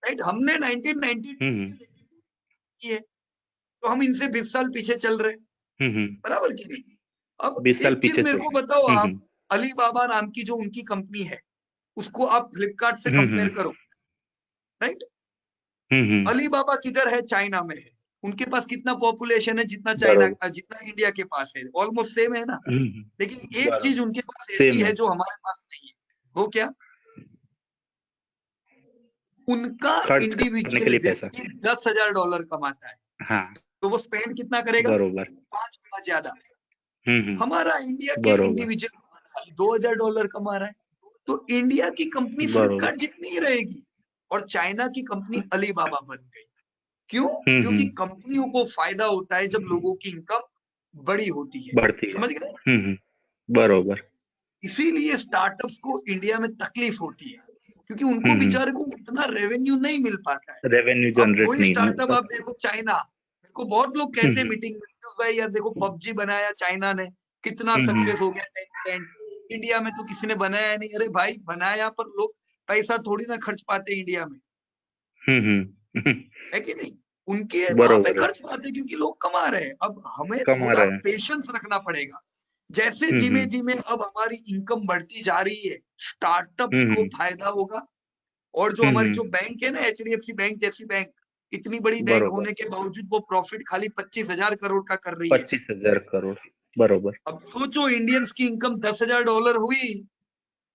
राइट। हमने 1990 किए, तो हम इनसे 20 साल पीछे चल रहे हैं, बराबर कि नहीं? अब 20 साल एक चीज पीछे मेरे चल को रहे बताओ, हैं। आप अलीबाबा नाम की जो उनकी कंपनी है, उसको आप फ्लिपकार्ट से कंपेयर करो, राइट। अलीबाबा किधर है? चाइना में है। उनके पास कितना पॉपुलेशन है? जितना चाइना, बरोबर। जितना इंडिया के पास है, ऑलमोस्ट सेम है ना। लेकिन एक चीज बरोबर। उनके पास सेम ऐसी है है। जो हमारे पास नहीं है, वो क्या? उनका खर्च करने के इंडिविजुअल लिए पैसा। व्यक्ति $10,000 कमाता है, हाँ तो वो स्पेंड कितना करेगा? बरोबर। 5 गुना ज्यादा। हमारा इंडिया के बरोबर। इंडिविजुअल $2,000 कमा रहा है, तो इंडिया की कंपनी बरोबर। फ्लिपकार्ट जितनी ही रहेगी और चाइना की कंपनी अलीबाबा बन गई। क्यों? क्योंकि कंपनियों को फायदा होता है जब लोगों की इनकम बड़ी होती है, बढ़ती है। समझ गए? बरोबर। इसीलिए स्टार्टअप्स को इंडिया में तकलीफ होती है, क्योंकि उनको बेचारे को उतना रेवेन्यू नहीं मिल पाता है। रेवेन्यू अब जनरेट कोई नहीं स्टार्टअप आप देखो चाइना, मेरे को बहुत लोग कहते हैं मीटिंग में, भाई यार देखो पबजी बनाया चाइना ने, कितना सक्सेस हो गया 10%, इंडिया में तो किसी ने बनाया नहीं। अरे भाई बनाया, पर लोग पैसा थोड़ी ना खर्च पाते इंडिया में, है कि नहीं? उनके वहां पे बरोबर है, खर्च पाते क्योंकि लोग कमा रहे हैं। अब हमें कमा थोड़ा रहे हैं। पेशेंस रखना पड़ेगा। जैसे धीमे धीमे अब हमारी इनकम बढ़ती जा रही है, स्टार्टअप्स को फायदा होगा। और जो हमारी जो बैंक है ना, HDFC बैंक जैसी बैंक, इतनी बड़ी बैंक बरोबर, होने के बावजूद वो प्रॉफिट खाली 25,000 करोड़ का कर रही है। 25,000 करोड़, बरोबर। अब सोचो इंडियंस की इनकम $10,000 हुई,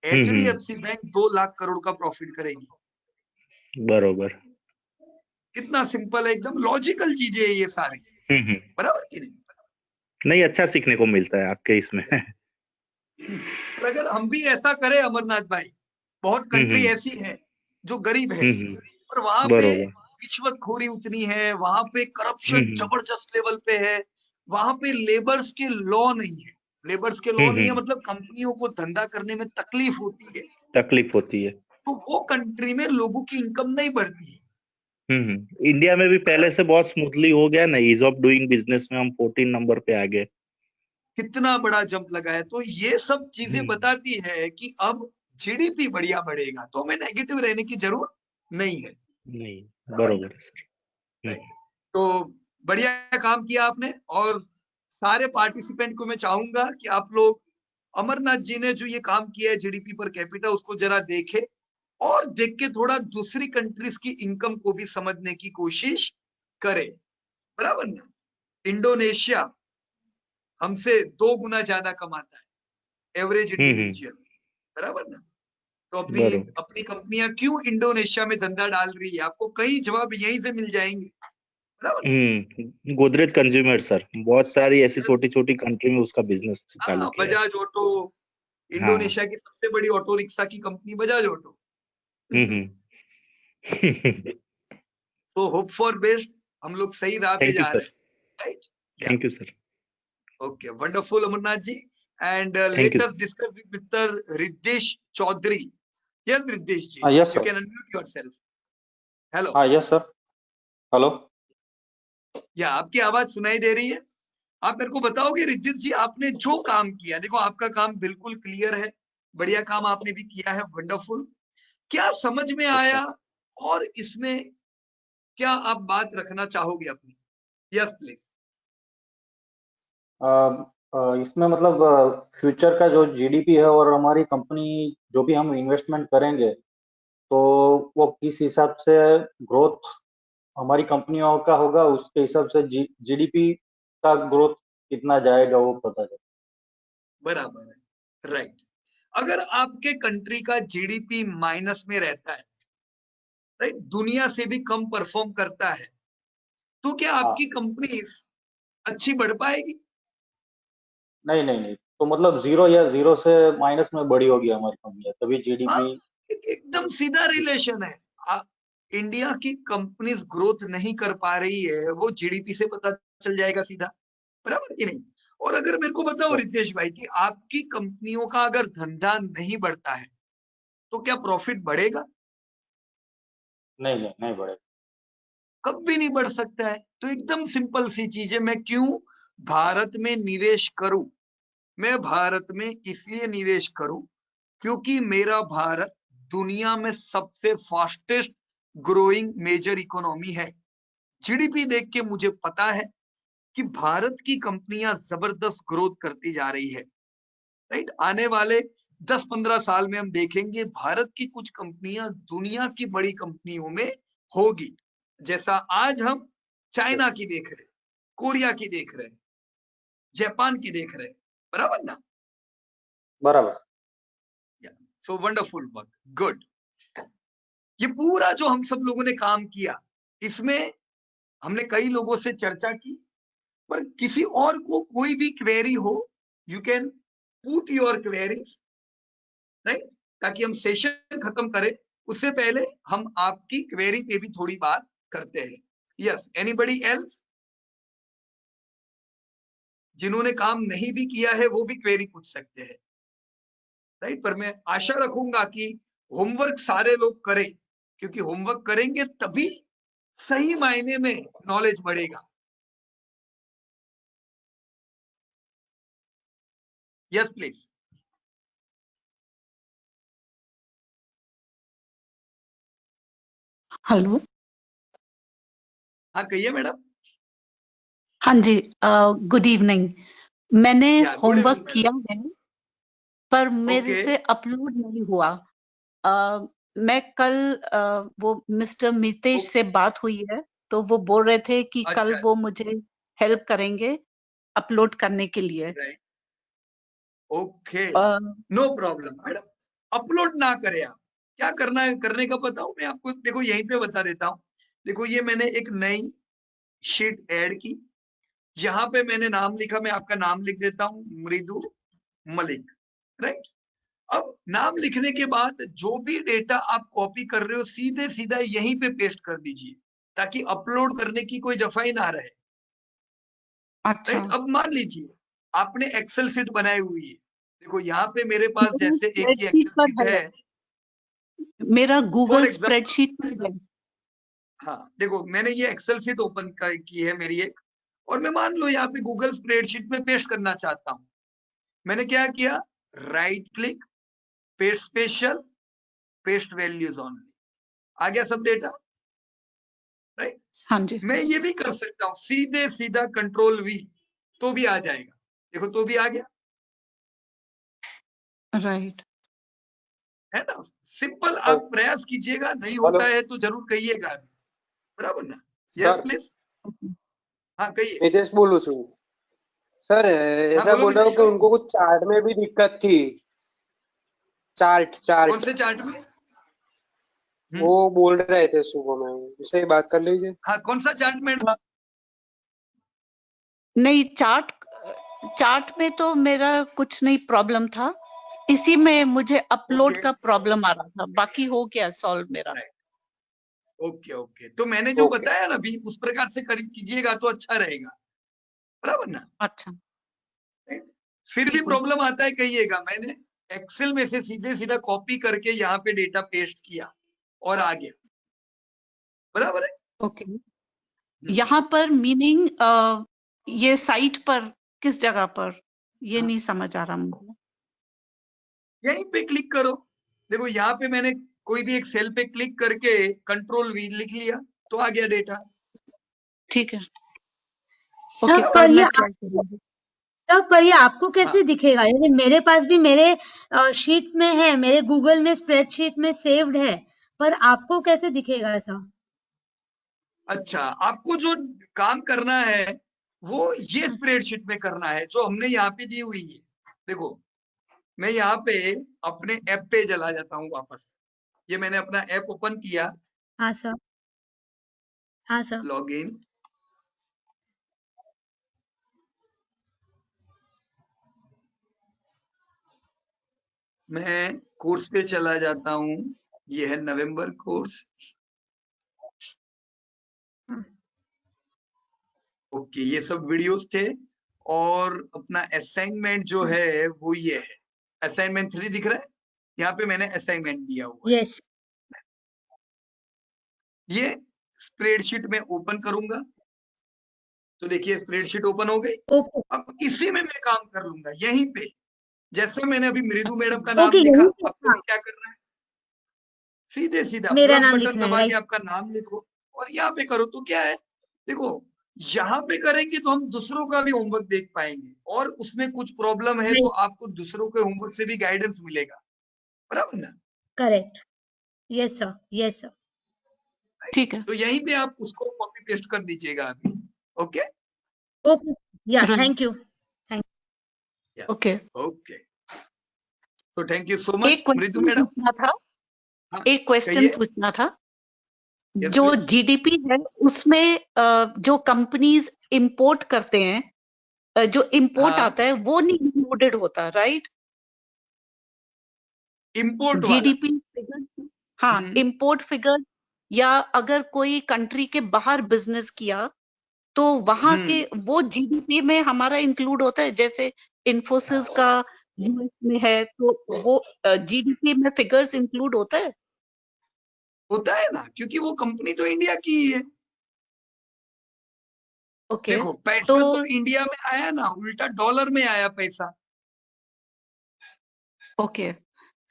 HDFC बैंक 2 लाख करोड़ का प्रॉफिट करेगी। बरोबर। कितना सिंपल है, एकदम लॉजिकल चीजें है ये सारी, बराबर कि नहीं? नहीं, अच्छा सीखने को मिलता है आपके इसमें। और अगर हम भी ऐसा करें अमरनाथ भाई, बहुत कंट्री ऐसी है जो गरीब है और वहां पे बरोबर। रिश्वतखोरी उतनी है, वहां पे करप्शन जबरदस्त लेवल पे है, वहां पे लेबर्स के लॉ नहीं है। लेबर्स के लॉ नहीं है मतलब कंपनियों को धंधा करने में तकलीफ होती है, तकलीफ होती है। तो वो कंट्री में लोगों की इनकम नहीं बढ़ती है। इंडिया में भी पहले से बहुत स्मूथली हो गया ना, ईज ऑफ डूइंग बिजनेस में हम 14 नंबर पे आ गए। कितना बड़ा जंप लगा है। तो ये सब चीजें बताती है कि अब GDP बढ़िया बढ़ेगा, तो हमें नेगेटिव रहने की जरूरत नहीं है। नहीं, बरोबर है सर। तो बढ़िया काम किया आपने, और सारे पार्टिसिपेंट को मैं चाहूंगा कि आप लोग अमरनाथ जी ने जो ये काम किया है GDP पर कैपिटा, उसको जरा देखे और देख के थोड़ा दूसरी कंट्रीज की इनकम को भी समझने की कोशिश करें, बराबर ना? इंडोनेशिया हमसे 2 गुना ज्यादा कमाता है एवरेज इंडिविजुअल, बराबर ना? तो अपनी बरोबर। अपनी कंपनियां क्यों इंडोनेशिया में धंधा डाल रही है, आपको कई जवाब यहीं से मिल जाएंगे, बराबर? गोदरेज कंज्यूमर सर, बहुत सारी ऐसी छोटी छोटी कंट्री में उसका बिजनेस चालू हाँ, किया है। बजाज ऑटो, इंडोनेशिया की सबसे बड़ी ऑटो रिक्शा की कंपनी बजाज ऑटो। तो होप फॉर बेस्ट, हम लोग सही राह पे थैंक यू जा रहे सर, हैं, right? Thank you sir. Okay, wonderful Amarnath ji, and Thank let you. Us discuss with mister Riddhesh Chaudhary. Yes Riddhesh ji, yes you sir, can unmute yourself. Hello, yes sir, hello. Yeah आपकी आवाज सुनाई दे रही है? आप मेरे को बताओगे रिद्धेश जी, आपने जो काम किया, देखो आपका काम बिल्कुल क्लियर है, बढ़िया काम आपने भी किया है, वंडरफुल। क्या समझ में आया और इसमें क्या आप बात रखना चाहोगे अपनी? Yes please. इसमें मतलब फ्यूचर का जो जीडीपी है और हमारी कंपनी जो भी हम इन्वेस्टमेंट करेंगे, तो वो किस हिसाब से ग्रोथ हमारी कंपनियों का होगा, उसके हिसाब से जीडीपी का ग्रोथ कितना जाएगा वो पता चले। बराबर है, राइट। अगर आपके कंट्री का GDP माइनस में रहता है, राइट, दुनिया से भी कम परफॉर्म करता है, तो क्या आपकी कंपनी अच्छी बढ़ पाएगी? नहीं नहीं नहीं, तो मतलब जीरो या जीरो से माइनस में बड़ी होगी हमारी कंपनी, तभी जीडीपी। एकदम सीधा रिलेशन है। इंडिया की कंपनीज ग्रोथ नहीं कर पा रही है, वो GDP से पता चल जाएगा सीधा, बराबर कि नहीं? और अगर मेरे को बताओ रितेश भाई कि आपकी कंपनियों का अगर धंधा नहीं बढ़ता है, तो क्या प्रॉफिट बढ़ेगा? नहीं नहीं नहीं बढ़ेगा, कब भी नहीं बढ़ सकता है। तो एकदम सिंपल सी चीज है, मैं क्यों भारत में निवेश करूं? मैं भारत में इसलिए निवेश करूं क्योंकि मेरा भारत दुनिया में सबसे फास्टेस्ट ग्रोइंग मेजर इकोनॉमी है। GDP देख के मुझे पता है कि भारत की कंपनियां जबरदस्त ग्रोथ करती जा रही है, राइट? आने वाले 10-15 साल में हम देखेंगे भारत की कुछ कंपनियां दुनिया की बड़ी कंपनियों में होगी, जैसा आज हम चाइना की देख रहे हैं, कोरिया की देख रहे हैं, जापान की देख रहे हैं, बराबर ना? बराबर। So wonderful work, good. ये पूरा जो हम सब लोगों ने काम किया, इसमें हमने कई लोगों से चर्चा की, पर किसी और को कोई भी क्वेरी हो, you can put your queries, right? ताकि हम सेशन खत्म करें उससे पहले हम आपकी क्वेरी पे भी थोड़ी बात करते हैं। Yes, anybody else? जिन्होंने काम नहीं भी किया है वो भी क्वेरी पूछ सकते हैं, राइट? पर मैं आशा रखूंगा कि होमवर्क सारे लोग करें, क्योंकि होमवर्क करेंगे तभी सही मायने में नॉलेज बढ़ेगा। Yes please. हेलो। हाँ कहिए मैडम। हाँ जी, गुड इवनिंग। मैंने या गुड होमवर्क इवनिंग किया मैडम। है पर मेरे ओके से अपलोड नहीं हुआ। मैं कल वो मिस्टर मितेश से बात हुई है, तो वो बोल रहे थे कि कल अच्छा वो मुझे हेल्प करेंगे अपलोड करने के लिए। राइट ओके अ, नो प्रॉब्लम मैडम, अपलोड ना करें आप। क्या करना है करने का बताऊं मैं आपको, देखो यहीं पे बता देता हूं। देखो ये मैंने एक नई शीट ऐड की, यहाँ पे मैंने नाम लिखा, मैं आपका नाम लिख देता हूं मृदु मलिक, राइट। अब नाम लिखने के बाद जो भी डेटा आप कॉपी कर रहे हो सीधे सीधा यहीं पे पेस्ट कर दीजिए, ताकि अपलोड करने की कोई जफाई ना रहे। अच्छा, राइट। अब मान लीजिए आपने एक्सेल शीट बनाई हुई है, देखो यहाँ पे मेरे पास मेरा जैसे एक ही स्प्रेडशीट एक्सेल शीट पर है, है। मेरा फॉर गूगल एग्जाम्पल स्प्रेडशीट पर है। हाँ देखो मैंने ये एक्सेल शीट ओपन की है मेरी एक, और मैं मान लो यहाँ पे गूगल स्प्रेडशीट में पेस्ट करना चाहता हूँ। मैंने क्या किया, right click, paste special, paste values only, आ गया सब डेटा, राइट। हाँ जी, मैं ये भी कर सकता हूँ सीधे सीधा कंट्रोल वी, तो भी आ जाएगा। देखो तो भी आ गया, राइट। है ना। सिंपल, आप प्रयास कीजिएगा, नहीं होता है तो जरूर कहिएगा, बराबर ना। Yes sir please. हाँ कहिए। मितेश बोलू छू सर, हाँ ऐसा बोलो बोल रहा हूँ मितेश कि भाई। उनको कुछ चार्ट में भी दिक्कत थी। चार्ट कौन चार्ट से चार्ट में? वो बोल रहे थे सुबह में, उससे बात कर लीजिए। हाँ कौन सा चार्ट मैडम? नहीं, चार्ट में तो मेरा कुछ नहीं प्रॉब्लम था, इसी में मुझे अपलोड ओके का प्रॉब्लम आ रहा था, बाकी हो गया सॉल्व मेरा। ओके ओके, तो मैंने जो ओके बताया ना अभी उस प्रकार से कीजिएगा तो अच्छा रहेगा, बराबर ना। अच्छा, फिर भी ठीक है। प्रॉब्लम आता है कहिएगा। मैंने एक्सेल में से सीधे सीधा कॉपी करके यहाँ पे डेटा पेस्ट किया और आ गया, बराबर है। ओके, यहाँ पर मीनिंग ये साइट पर किस जगह पर, ये नहीं समझ आ रहा मुझे। यहीं पे क्लिक करो, देखो यहाँ पे मैंने कोई भी एक सेल पे क्लिक करके कंट्रोल वी लिख लिया तो आ गया डेटा। ठीक है, सर ओके, पर कल ये मैं ट्राई करूंगी। सर पर ये आपको कैसे हाँ दिखेगा? यानी मेरे पास भी मेरे शीट में है, मेरे गूगल में स्प्रेडशीट में सेव्ड है, पर आपको कैसे दिखेगा ऐसा? अच्छा, आपको जो काम करना है वो ये स्प्रेडशीट में करना है जो हमने यहाँ पे दी हुई है। देखो मैं यहाँ पे अपने ऐप पे चला जाता हूँ वापस, ये मैंने अपना ऐप ओपन किया, हाँ सर, हाँ सर। लॉगिन, मैं कोर्स पे चला जाता हूँ, ये है नवंबर कोर्स। ओके, ये सब वीडियोस थे, और अपना असाइनमेंट जो है वो ये है, असाइनमेंट 3 दिख रहा है, यहाँ पे मैंने असाइनमेंट दिया हुआ है। यस। ये स्प्रेडशीट में ओपन करूंगा तो देखिए स्प्रेडशीट ओपन हो गई। ओके अब इसी में मैं काम कर लूंगा यहीं पे, जैसे मैंने अभी मृदु मैडम का नाम ओके, लिखा, यही पे, आपको हाँ, भी क्या करना है, सीधे सीधा मेरा प्लस नाम बटन लिखना है, दबा के राइट। आपका नाम लिखो और यहाँ पे करो तो क्या है। देखो यहाँ पे करेंगे तो हम दूसरों का भी होमवर्क देख पाएंगे, और उसमें कुछ प्रॉब्लम है तो राइट, आपको दूसरों के होमवर्क से भी गाइडेंस मिलेगा, बराबर ना। Correct. Yes sir, yes sir. ठीक है, तो यहीं पे आप उसको कॉपी पेस्ट कर दीजिएगा अभी। ओके ओके, या right, thank you, thank okay. Okay, तो थैंक यू सो एक मच मृदु क्वेश्चन मैडम। पूछना था, हाँ एक क्वेश्चन कहिए। पूछना था। यस जो प्लीज। जीडीपी है उसमें जो कंपनीज इंपोर्ट करते हैं, जो इंपोर्ट हाँ आता है वो नहीं इंक्लूडेड होता, राइट? इंपोर्ट वाला। जीडीपी फिगर, हाँ, इंपोर्ट फिगर, या अगर कोई कंट्री के बाहर बिजनेस किया तो वहां के वो जीडीपी में हमारा इंक्लूड होता है, जैसे इन्फोसिस का यूएस में है, तो वो जीडीपी में फिगर्स इंक्लूड होता है? होता है ना, क्योंकि वो कंपनी तो इंडिया की ही है। ओके, देखो पैसा तो तो इंडिया में आया ना, उल्टा डॉलर में आया पैसा, ओके,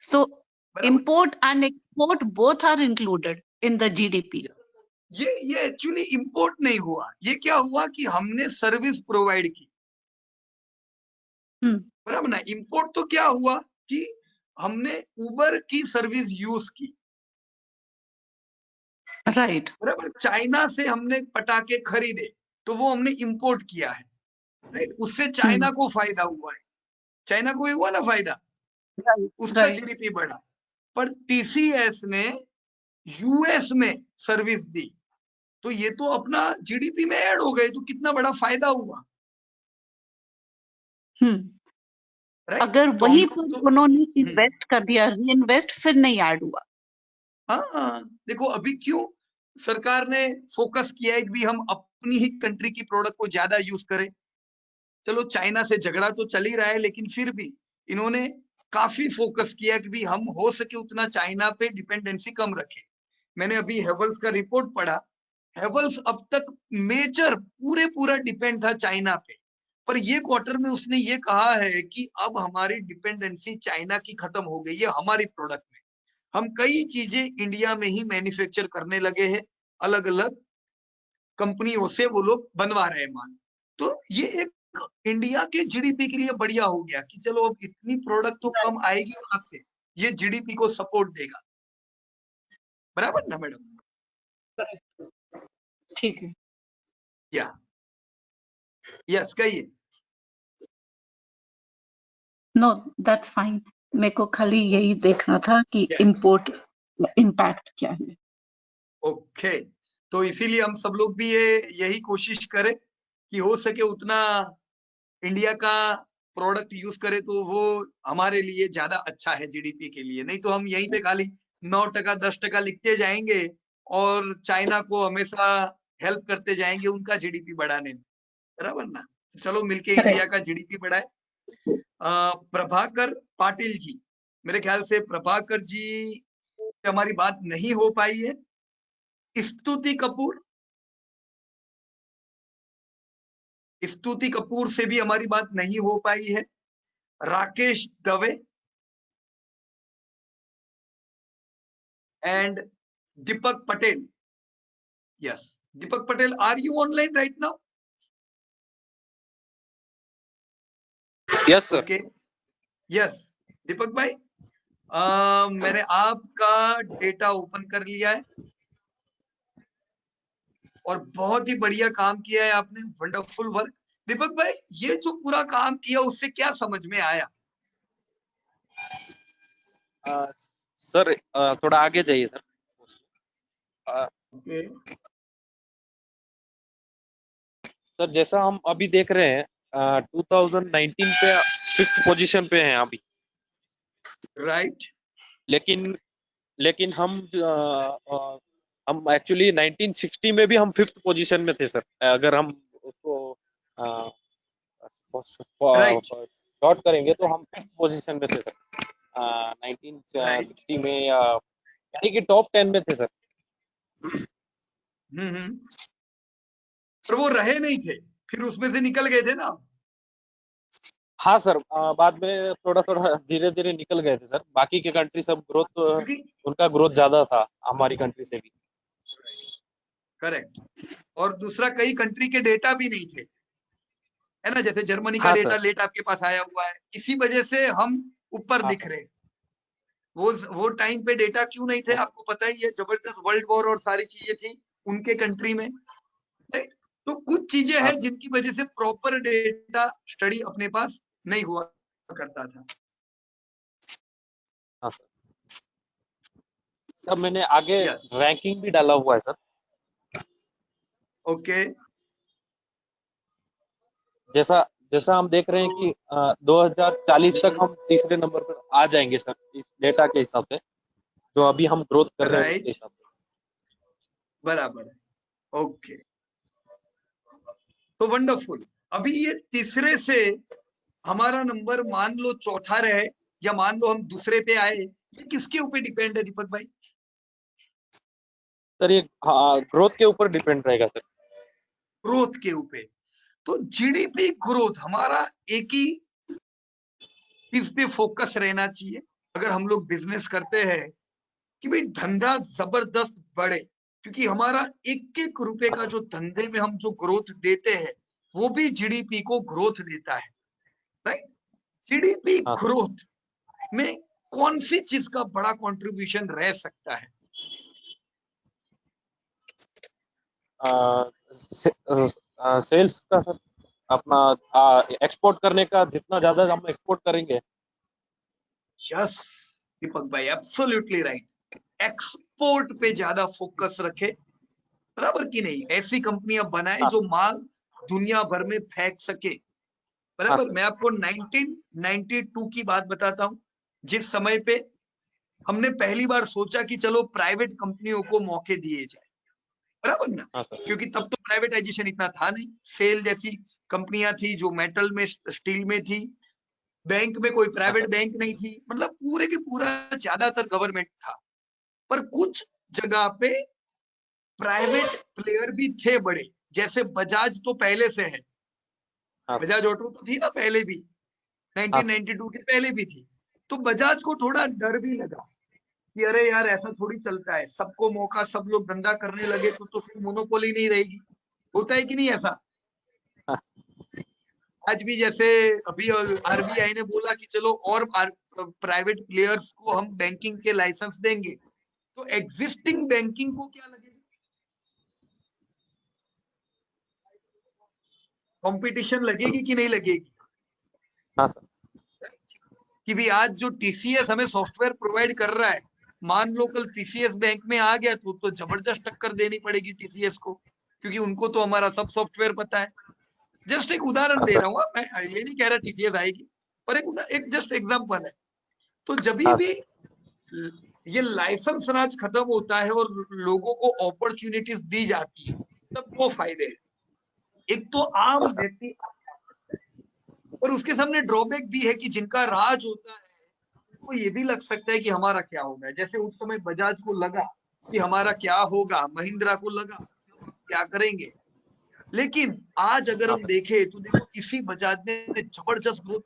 सो बराबर। import and export both are included in the GDP. ये एक्चुअली इंपोर्ट नहीं हुआ, ये क्या हुआ कि हमने सर्विस प्रोवाइड की, बराबर ना। इंपोर्ट तो क्या हुआ कि हमने उबर की सर्विस यूज की, राइट, बराबर। चाइना से हमने पटाखे खरीदे तो वो हमने इंपोर्ट किया है, राइट। उससे चाइना को फायदा हुआ है, चाइना को हुआ ना फायदा, उसका जीडीपी बढ़ा। पर टीसीएस ने यूएस में सर्विस दी तो ये तो अपना जीडीपी में ऐड हो गए, तो कितना बड़ा फायदा हुआ, राइट। अगर तो वहीं हम पर तो उन्होंने इन्वेस्ट कर दिया, रीइन्वेस्ट, फिर नहीं ऐड हुआ। हाँ, देखो अभी क्यों सरकार ने फोकस किया है कि भी हम अपनी ही कंट्री की प्रोडक्ट को ज्यादा यूज करें। चलो चाइना से झगड़ा तो चल ही रहा है, लेकिन फिर भी इन्होंने काफी फोकस किया कि भी हम हो सके उतना चाइना पे डिपेंडेंसी कम रखें। मैंने अभी हेवल्स का रिपोर्ट पढ़ा, हेवल्स अब तक मेजर पूरा डिपेंड था चाइना पे, पर ये क्वार्टर में उसने ये कहा है कि अब हमारी डिपेंडेंसी चाइना की खत्म हो गई है हमारी प्रोडक्ट में। हम कई चीजें इंडिया में ही मैन्युफैक्चर करने लगे हैं, अलग अलग कंपनियों से वो लोग बनवा रहे हैं माल। तो ये एक इंडिया के जीडीपी के लिए बढ़िया हो गया कि चलो अब इतनी प्रोडक्ट तो कम आएगी वहां से, ये जीडीपी को सपोर्ट देगा, बराबर ना मैडम? ठीक है, या यस कहिए। नो दैट्स फाइन, मेरे को खाली यही देखना था कि इंपोर्ट इम्पैक्ट क्या है। ओके, तो इसीलिए हम सब लोग भी यही कोशिश करें कि हो सके उतना इंडिया का प्रोडक्ट यूज करें, तो वो हमारे लिए ज्यादा अच्छा है जीडीपी के लिए। नहीं तो हम यहीं पे खाली 9% 10% लिखते जाएंगे और चाइना को हमेशा हेल्प करते जाएंगे उनका जीडीपी बढ़ाने में, बराबर ना। तो चलो मिलके इंडिया का जीडीपी बढ़ाए। प्रभाकर पाटिल जी, मेरे ख्याल से प्रभाकर जी से हमारी बात नहीं हो पाई है। स्तुति कपूर, स्तुति कपूर से भी हमारी बात नहीं हो पाई है। Rakesh Dave and Deepak Patel, yes Deepak Patel, are you online right now? Yes sir. Okay, yes Deepak भाई, मैंने आपका डेटा ओपन कर लिया है और बहुत ही बढ़िया काम किया है आपने, वंडरफुल वर्क। दीपक भाई, ये जो पूरा काम किया उससे क्या समझ में आया? सर थोड़ा आगे जाइए सर। ओके सर, जैसा हम अभी देख रहे हैं 2019 पे 5th पोजीशन पे हैं अभी, राइट। लेकिन हम एक्चुअली 1960 में भी हम 5th पोजीशन में थे सर। अगर हम उसको शॉर्ट करेंगे तो हम 5th पोजीशन में थे सर 1960 में, यानी कि टॉप 10 में थे सर। पर वो रहे नहीं थे, फिर उसमें से निकल गए थे ना? हाँ सर, बाद में थोड़ा धीरे धीरे निकल गए थे सर। बाकी के कंट्री सब ग्रोथ, उनका ग्रोथ ज्यादा था हमारी कंट्री से भी। करेक्ट। और दूसरा, कई कंट्री के डेटा भी नहीं थे, है ना। जैसे जर्मनी का हाँ डेटा सर। लेट आपके पास आया हुआ है, इसी वजह से हम ऊपर हाँ दिख रहे। वो टाइम पे डेटा क्यों नहीं थे आपको पता ही है, जबरदस्त वर्ल्ड वॉर और सारी चीजें थी उनके कंट्री में, राइट। तो कुछ चीजें हैं जिनकी वजह से प्रॉपर डेटा स्टडी अपने पास नहीं हुआ करता था। हाँ सर। सर मैंने आगे रैंकिंग भी डाला हुआ है सर। ओके, जैसा हम देख रहे हैं कि 2040 तक हम तीसरे नंबर पर आ जाएंगे सर, इस डेटा के हिसाब से, जो अभी हम ग्रोथ कर रहे हैं उसके हिसाब से। बराबर है। ओके, तो वंडरफुल। अभी ये तीसरे से हमारा नंबर मान लो चौथा रहे या मान लो हम दूसरे पे आए, ये किसके ऊपर डिपेंड है दीपक भाई? सर ये ग्रोथ के ऊपर डिपेंड रहेगा सर। ग्रोथ के ऊपर। तो जीडीपी ग्रोथ हमारा एक ही चीज पे फोकस रहना चाहिए अगर हम लोग बिजनेस करते हैं कि भाई धंधा जबरदस्त बढ़े, क्योंकि हमारा एक एक रुपए का जो धंधे में हम जो ग्रोथ देते हैं वो भी जीडीपी को ग्रोथ देता है, राइट? जीडीपी ग्रोथ में कौन सी चीज का बड़ा कंट्रीब्यूशन रह सकता है? सेल्स का सर, अपना एक्सपोर्ट करने का, जितना ज्यादा हम एक्सपोर्ट करेंगे। यस दीपक भाई, एब्सोल्युटली राइट। एक्सपोर्ट पे ज्यादा फोकस रखे, बराबर कि नहीं? ऐसी कंपनियां बनाए जो माल दुनिया भर में फेंक सके, बराबर। मैं आपको 1992 की बात बताता हूं, जिस समय पे हमने पहली बार सोचा कि चलो प्राइवेट कंपनियों को मौके दिए जाए, बराबर ना? क्योंकि तब तो प्राइवेटाइजेशन इतना था नहीं, सेल जैसी कंपनियां थी जो मेटल में, स्टील में थी, बैंक में कोई प्राइवेट बैंक नहीं थी, मतलब पूरे के पूरा ज्यादातर गवर्नमेंट था। पर कुछ जगह पे प्राइवेट प्लेयर भी थे बड़े, जैसे बजाज तो पहले से है, बजाज ऑटो तो थी ना पहले भी, 1992 के पहले भी थी। तो बजाज को थोड़ा डर भी लगा कि अरे यार ऐसा थोड़ी चलता है, सबको मौका, सब लोग धंधा करने लगे तो फिर मोनोपोली नहीं रहेगी। होता है कि नहीं ऐसा? आज भी जैसे अभी आरबीआई ने बोला कि चलो और प्राइवेट प्लेयर्स को हम बैंकिंग के लाइसेंस देंगे, तो एग्जिस्टिंग बैंकिंग को क्या लगेगा? कंपटीशन लगेगी कि नहीं लगेगी? हाँ सर। कि भी आज जो टीसीएस हमें सॉफ्टवेयर प्रोवाइड कर रहा है, मान लो कल टीसीएस बैंक में आ गया तो जबरदस्त टक्कर देनी पड़ेगी टीसीएस को, क्योंकि उनको तो हमारा सब सॉफ्टवेयर पता है। जस्ट एक उदाहरण दे रहा हूँ, मैं ये नहीं कह रहा टीसीएस आएगी, पर एक जस्ट एग्जांपल है। तो जब भी ये लाइसेंस राज खत्म होता है और लोगों को अपॉर्चुनिटीज दी जाती है, तब दो फायदे हैं। एक तो आम व्यक्ति, और उसके सामने ड्रॉबैक भी है कि जिनका राज होता है उनको ये भी लग सकता है कि हमारा क्या होगा। जैसे उस समय बजाज को लगा कि हमारा क्या होगा, महिंद्रा को लगा क्या करेंगे। लेकिन आज अगर हम देखें तो देखो इसी बजाज ने जबरदस्त ग्रोथ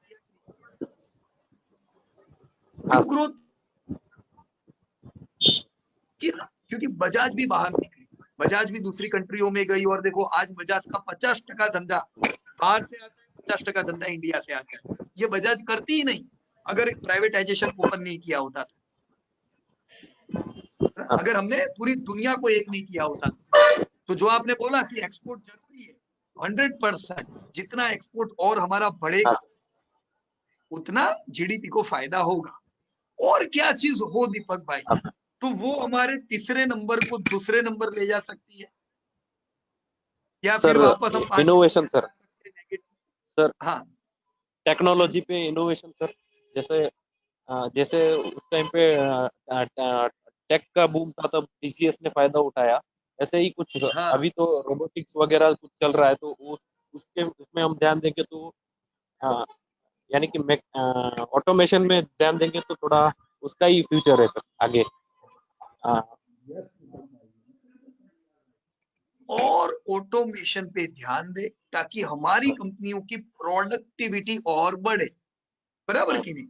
किया, क्योंकि बजाज भी बाहर निकली, बजाज भी दूसरी कंट्रियों में गई, और देखो आज बजाज का 50% धंधा बाहर से आता है, 50% धंधा इंडिया से आता है। ये बजाज करती ही नहीं अगर प्राइवेटाइजेशन ओपन नहीं किया होता तो, अगर हमने पूरी दुनिया को एक नहीं किया होता तो जो आपने बोला कि एक्सपोर्ट जरूरी है, 100%। जितना एक्सपोर्ट और हमारा बढ़ेगा उतना जीडीपी को फायदा होगा। और क्या चीज हो दीपक भाई तो वो हमारे तीसरे नंबर को दूसरे नंबर ले जा सकती है, या फिर वापस हम इनोवेशन सर। सर हाँ, टेक्नोलॉजी पे इनोवेशन सर, जैसे उस टाइम पे टेक का बूम था तब टीसीएस ने फायदा उठाया, ऐसे ही कुछ अभी तो रोबोटिक्स वगैरह कुछ चल रहा है, तो उसमें हम ध्यान देंगे तो यानी कि ऑटोमेशन में ध्यान देंगे तो थोड़ा उसका ही फ्यूचर है सर आगे। और ऑटोमेशन पे ध्यान दे ताकि हमारी कंपनियों की प्रोडक्टिविटी और बढ़े, बराबर कि नहीं?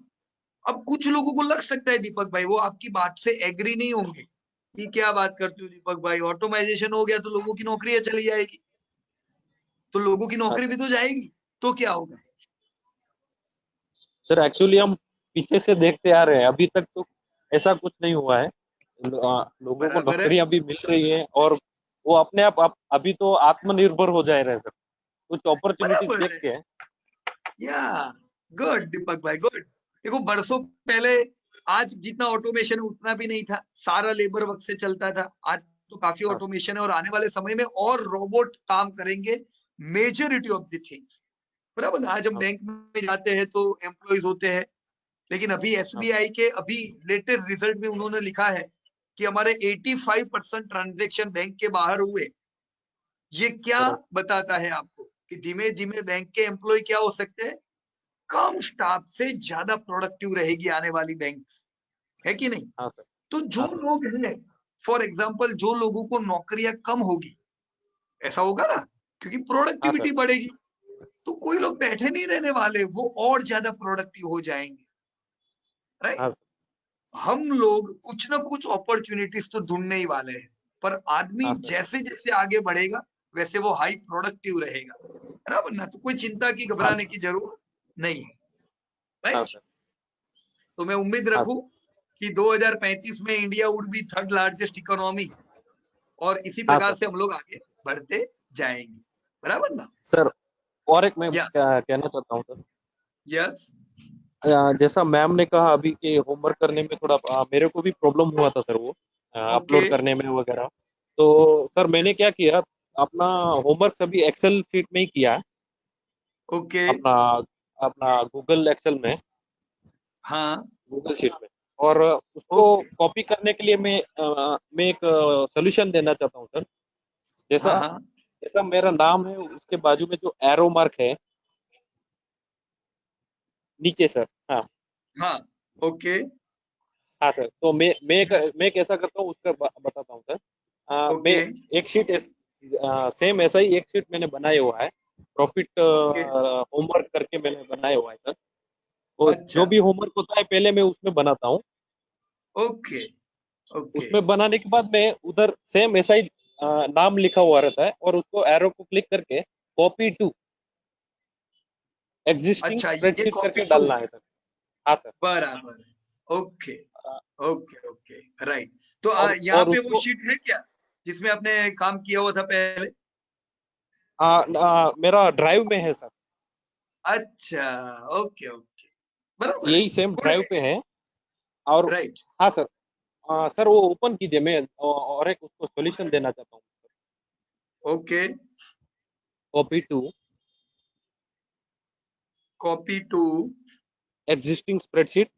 अब कुछ लोगों को लग सकता है दीपक भाई, वो आपकी बात से एग्री नहीं होंगे कि क्या बात करते हो दीपक भाई, ऑटोमाइजेशन हो गया तो लोगों की नौकरियां चली जाएगी, तो लोगों की नौकरी भी तो जाएगी, तो क्या होगा? सर एक्चुअली हम पीछे से देखते आ रहे हैं, अभी तक तो ऐसा कुछ नहीं हुआ है। लोगों को नौकरियां भी मिल रही है और वो अपने आप अभी तो आत्मनिर्भर हो जा रहे हैं सर, कुछ अपॉर्चुनिटीज देख के। या गुड दीपक भाई, गुड। देखो बरसों पहले आज जितना ऑटोमेशन उतना भी नहीं था, सारा लेबर वक्त से चलता था, आज तो काफी ऑटोमेशन है और आने वाले समय में और रोबोट काम करेंगे मेजॉरिटी ऑफ द थिंग्स, बराबर। आज हम बैंक में जाते हैं तो एम्प्लॉइज होते हैं, लेकिन अभी एसबीआई के अभी लेटेस्ट रिजल्ट में उन्होंने लिखा है कि हमारे 85% ट्रांजैक्शन बैंक के बाहर हुए। ये क्या बताता है आपको कि धीमे धीमे बैंक के एम्प्लॉय क्या हो सकते हैं, कम स्टाफ से ज्यादा प्रोडक्टिव रहेगी आने वाली बैंक, है कि नहीं? हाँ सर। तो जो लोग हैं, फॉर एग्जाम्पल जो लोगों को नौकरियां कम होगी, ऐसा होगा ना, क्योंकि प्रोडक्टिविटी बढ़ेगी, तो कोई लोग बैठे नहीं रहने वाले, वो और ज्यादा प्रोडक्टिव हो जाएंगे, राइट? हम लोग कुछ ना कुछ अपॉर्चुनिटीज तो ढूंढने ही वाले हैं, पर आदमी जैसे जैसे आगे बढ़ेगा वैसे वो हाई प्रोडक्टिव रहेगा, बराबर ना? तो कोई चिंता की, घबराने की जरूरत नहीं है, राइट? तो मैं उम्मीद रखूं कि 2035 में India would be third largest economy, और इसी प्रकार से हम लोग आगे बढ़ते जाएंगे, बराबर ना? सर और एक मैं कहना चाहता हूँ सर। यस। जैसा मैम ने कहा अभी कि होमवर्क करने में थोड़ा मेरे को भी प्रॉब्लम हुआ था सर, वो अपलोड करने में वगैरह। तो सर मैंने क्या किया, अपना होमवर्क सभी एक्सेल शीट में ही किया है। ओके। अपना गूगल एक्सेल में, हाँ, गूगल शीट में। और उसको कॉपी करने के लिए मैं एक सोल्यूशन देना चाहता हूँ सर। जैसा मेरा नाम है, उसके बाजू में जो एरो मार्क है नीचे सर, हाँ, ओके। हाँ सर, तो मैं कैसा करता हूँ उसका बताता हूँ सर। मैं एक शीट सेम ऐसा ही एक शीट मैंने बनाया हुआ है, प्रॉफिट होमवर्क करके मैंने बनाया हुआ है सर। तो जो भी होमवर्क होता है पहले मैं उसमें बनाता हूँ। ओके। उसमें बनाने के बाद मैं उधर सेम ऐसा ही नाम लिखा हुआ रहता है, और उसको एरो को क्लिक करके कॉपी टू एग्जिस्टिंग स्प्रेडशीट करके डालना है सर। हाँ सर, बराबर। Okay okay okay, right. तो यहाँ पे वो शीट है क्या जिसमें आपने काम किया हुआ था पहले? मेरा ड्राइव में है सर। अच्छा, ओके ओके, बराबर। यही सेम ड्राइव पे है। और राइट। हाँ सर, सर वो ओपन कीजिए, मैं और एक उसको सॉल्यूशन देना चाहता हूँ। Okay. Copy to existing spreadsheet.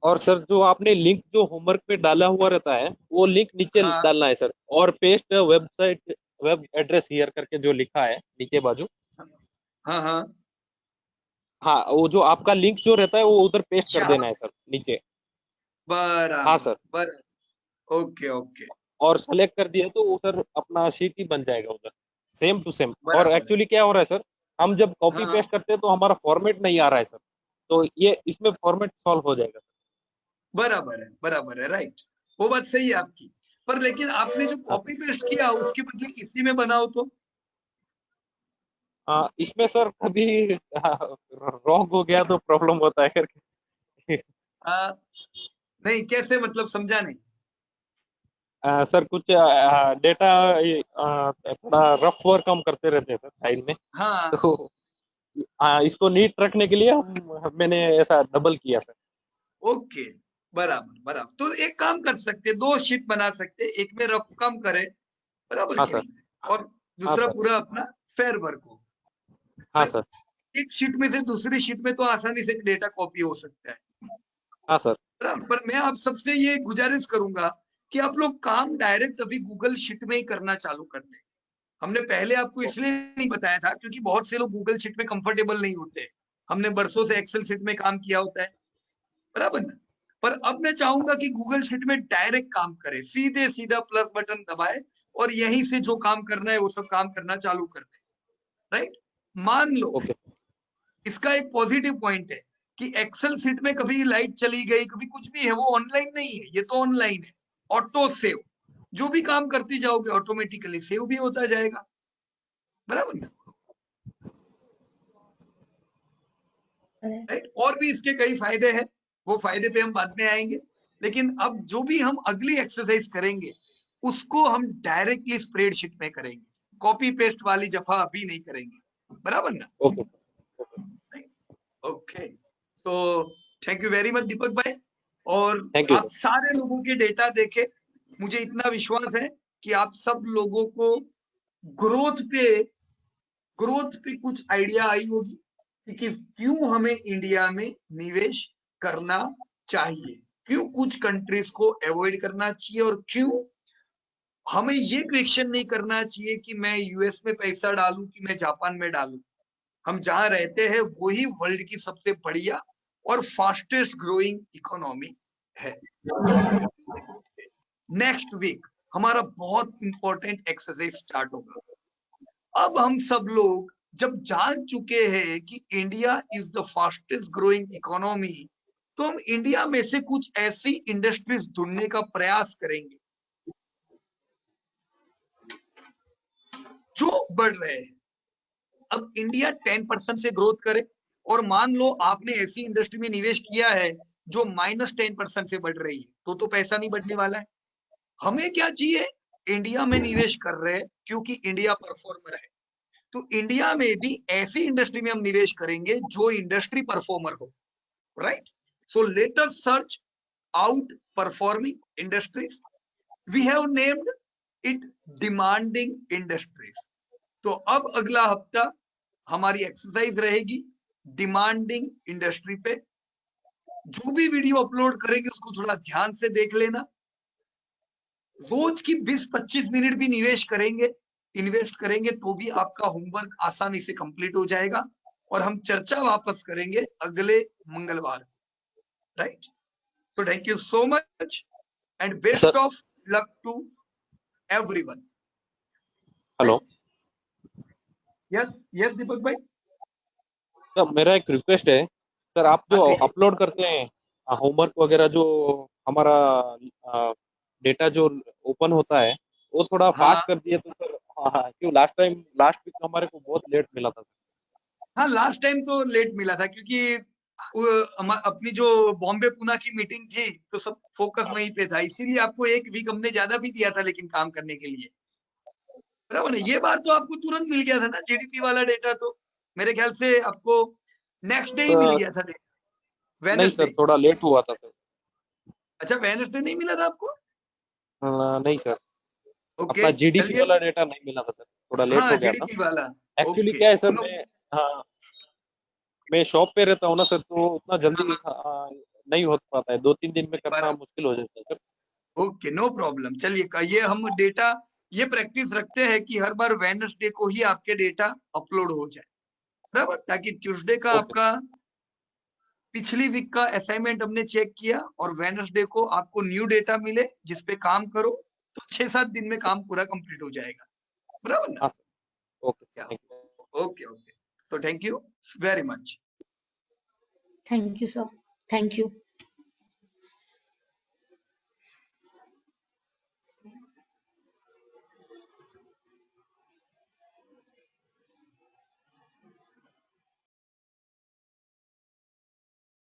और सर जो आपने लिंक जो होमवर्क पे डाला हुआ रहता है वो लिंक नीचे डालना है सर, और पेस्ट वेब एड्रेस हियर करके जो लिखा है नीचे बाजू। हाँ, वो जो आपका लिंक जो रहता है वो उधर पेस्ट कर देना है सर नीचे। बराबर। हाँ सर, बराबर। Okay okay. और सेलेक्ट कर दिया तो वो सर अपना शीट ही बन जाएगा उधर, सेम टू सेम। और एक्चुअली क्या हो रहा है सर, हम जब कॉपी पेस्ट करते हैं तो हमारा फॉर्मेट नहीं आ रहा है सर, तो ये इसमें फॉर्मेट सॉल्व हो जाएगा। बराबर है, राइट। वो बात सही है आपकी, पर लेकिन आपने जो कॉपी पेस्ट किया उसके बदले इसी में बनाओ तो। इसमें सर कभी रॉन्ग हो गया तो प्रॉब्लम होता है करके। नहीं, कैसे, मतलब समझा नहीं। सर कुछ डेटा थोड़ा रफ वर्क हम करते रहते हैं सर साइड में। हाँ। तो इसको नीट रखने के लिए मैंने ऐसा डबल किया सर। ओके, बराबर। तो एक काम कर सकते, 2 शीट बना सकते, एक में रफ कम करे, बराबर की नहीं, और दूसरा पूरा अपना फेयर वर्क हो। हाँ सर। एक शीट में से दूसरी शीट में तो आसानी से डेटा कॉपी हो सकता है। हाँ सर। पर मैं आप सबसे ये गुजारिश करूंगा कि आप लोग काम डायरेक्ट अभी गूगल शीट में ही करना चालू कर दें। हमने पहले आपको इसलिए नहीं बताया था क्योंकि बहुत से लोग गूगल शीट में कंफर्टेबल नहीं होते। हमने बरसों से एक्सेल शीट में काम किया होता है, बराबर ना? पर अब मैं चाहूंगा कि गूगल शीट में डायरेक्ट काम करें, सीधा प्लस बटन दबाए और यहीं से जो काम करना है वो सब काम करना चालू कर दे, राइट? मान लो इसका एक पॉजिटिव पॉइंट है कि एक्सेल शीट में कभी लाइट चली गई, कभी कुछ भी है, वो ऑनलाइन नहीं है, ये तो ऑनलाइन है। ऑटो सेव, जो भी काम करते जाओगे ऑटोमेटिकली सेव भी होता जाएगा, बराबर ना? राइट। और भी इसके कई फायदे हैं, वो फायदे पे हम बाद में आएंगे, लेकिन अब जो भी हम अगली एक्सरसाइज करेंगे उसको हम डायरेक्टली स्प्रेडशीट में करेंगे, कॉपी पेस्ट वाली जफा अभी नहीं करेंगे, बराबर ना? ओके, तो थैंक यू वेरी मच दीपक भाई, और आप सारे लोगों के डेटा देखे, मुझे इतना विश्वास है कि आप सब लोगों को ग्रोथ पे कुछ आइडिया आई होगी कि क्यों हमें इंडिया में निवेश करना चाहिए, क्यों कुछ कंट्रीज को अवॉइड करना चाहिए, और क्यों हमें ये क्वेश्चन नहीं करना चाहिए कि मैं यूएस में पैसा डालूं कि मैं जापान में डालूं। हम जहां रहते हैं वही वर्ल्ड की सबसे बढ़िया और फास्टेस्ट ग्रोइंग इकोनॉमी है। नेक्स्ट वीक हमारा बहुत इंपॉर्टेंट एक्सरसाइज स्टार्ट होगा। अब हम सब लोग जब जान चुके हैं कि India is the fastest growing economy, तो हम इंडिया में से कुछ ऐसी इंडस्ट्रीज ढूंढने का प्रयास करेंगे जो बढ़ रहे हैं। अब इंडिया 10% से ग्रोथ करे और मान लो आपने ऐसी इंडस्ट्री में निवेश किया है जो -10% से बढ़ रही है, तो पैसा नहीं बढ़ने वाला है। हमें क्या चाहिए? इंडिया में निवेश कर रहे हैं क्योंकि इंडिया परफॉर्मर है, तो इंडिया में भी ऐसी इंडस्ट्री में हम निवेश करेंगे जो इंडस्ट्री परफॉर्मर हो, right? So let us search out performing industries. We have named it demanding industries. तो अब अगला हफ्ता हमारी एक्सरसाइज रहेगी डिमांडिंग इंडस्ट्री पे। जो भी वीडियो अपलोड करेंगे उसको थोड़ा ध्यान से देख लेना। रोज की 20-25 मिनट भी इन्वेस्ट करेंगे तो भी आपका होमवर्क आसानी से कंप्लीट हो जाएगा और हम चर्चा वापस करेंगे अगले मंगलवार, right? So thank you so much and best of luck to everyone. Hello yes दीपक भाई। सर, मेरा एक रिक्वेस्ट है सर, आप जो अपलोड करते हैं होमवर्क वगैरह, जो हमारा डेटा जो ओपन होता है वो थोड़ा फास्ट कर दिए तो सर। क्यों लास्ट वीक हमारे को बहुत लेट मिला था सर। हाँ, लास्ट टाइम तो लेट मिला था क्योंकि अपनी जो बॉम्बे पुणे की मीटिंग थी तो सब फोकस वहीं पे था, इसीलिए आपको एक वीक हमने ज्यादा भी दिया था लेकिन काम करने के लिए, बराबर है। ये बार तो आपको तुरंत मिल गया था ना जीडीपी वाला डेटा, तो मेरे ख्याल से आपको नेक्स्ट डे ही मिल गया था डेटा। नहीं सर, थोड़ा लेट हुआ था सर। अच्छा, वेडनेसडे नहीं मिला था आपको? नहीं सर, ओके, अपना जीडीपी वाला डेटा नहीं मिला था सर, थोड़ा लेट हो गया था जीडीपी वाला। एक्चुअली। क्या है सर, मैं शॉप पे रहता हूँ ना सर, तो उतना जल्दी नहीं हो पाता है, 2-3 दिन में करना मुश्किल हो जाता है सर। Okay, no problem. चलिए, ये हम डेटा ये प्रैक्टिस रखते हैं कि हर बार वेडनेसडे को ही आपके डेटा अपलोड हो जाए, बराबर, ताकि ट्यूसडे का आपका पिछली वीक का असाइनमेंट हमने चेक किया और वेडनेसडे को आपको न्यू डेटा मिले जिस पे काम करो, तो 6-7 दिन में काम पूरा कंप्लीट हो जाएगा, बराबर ना? ओके, तो thank you very much. Thank you sir, thank you.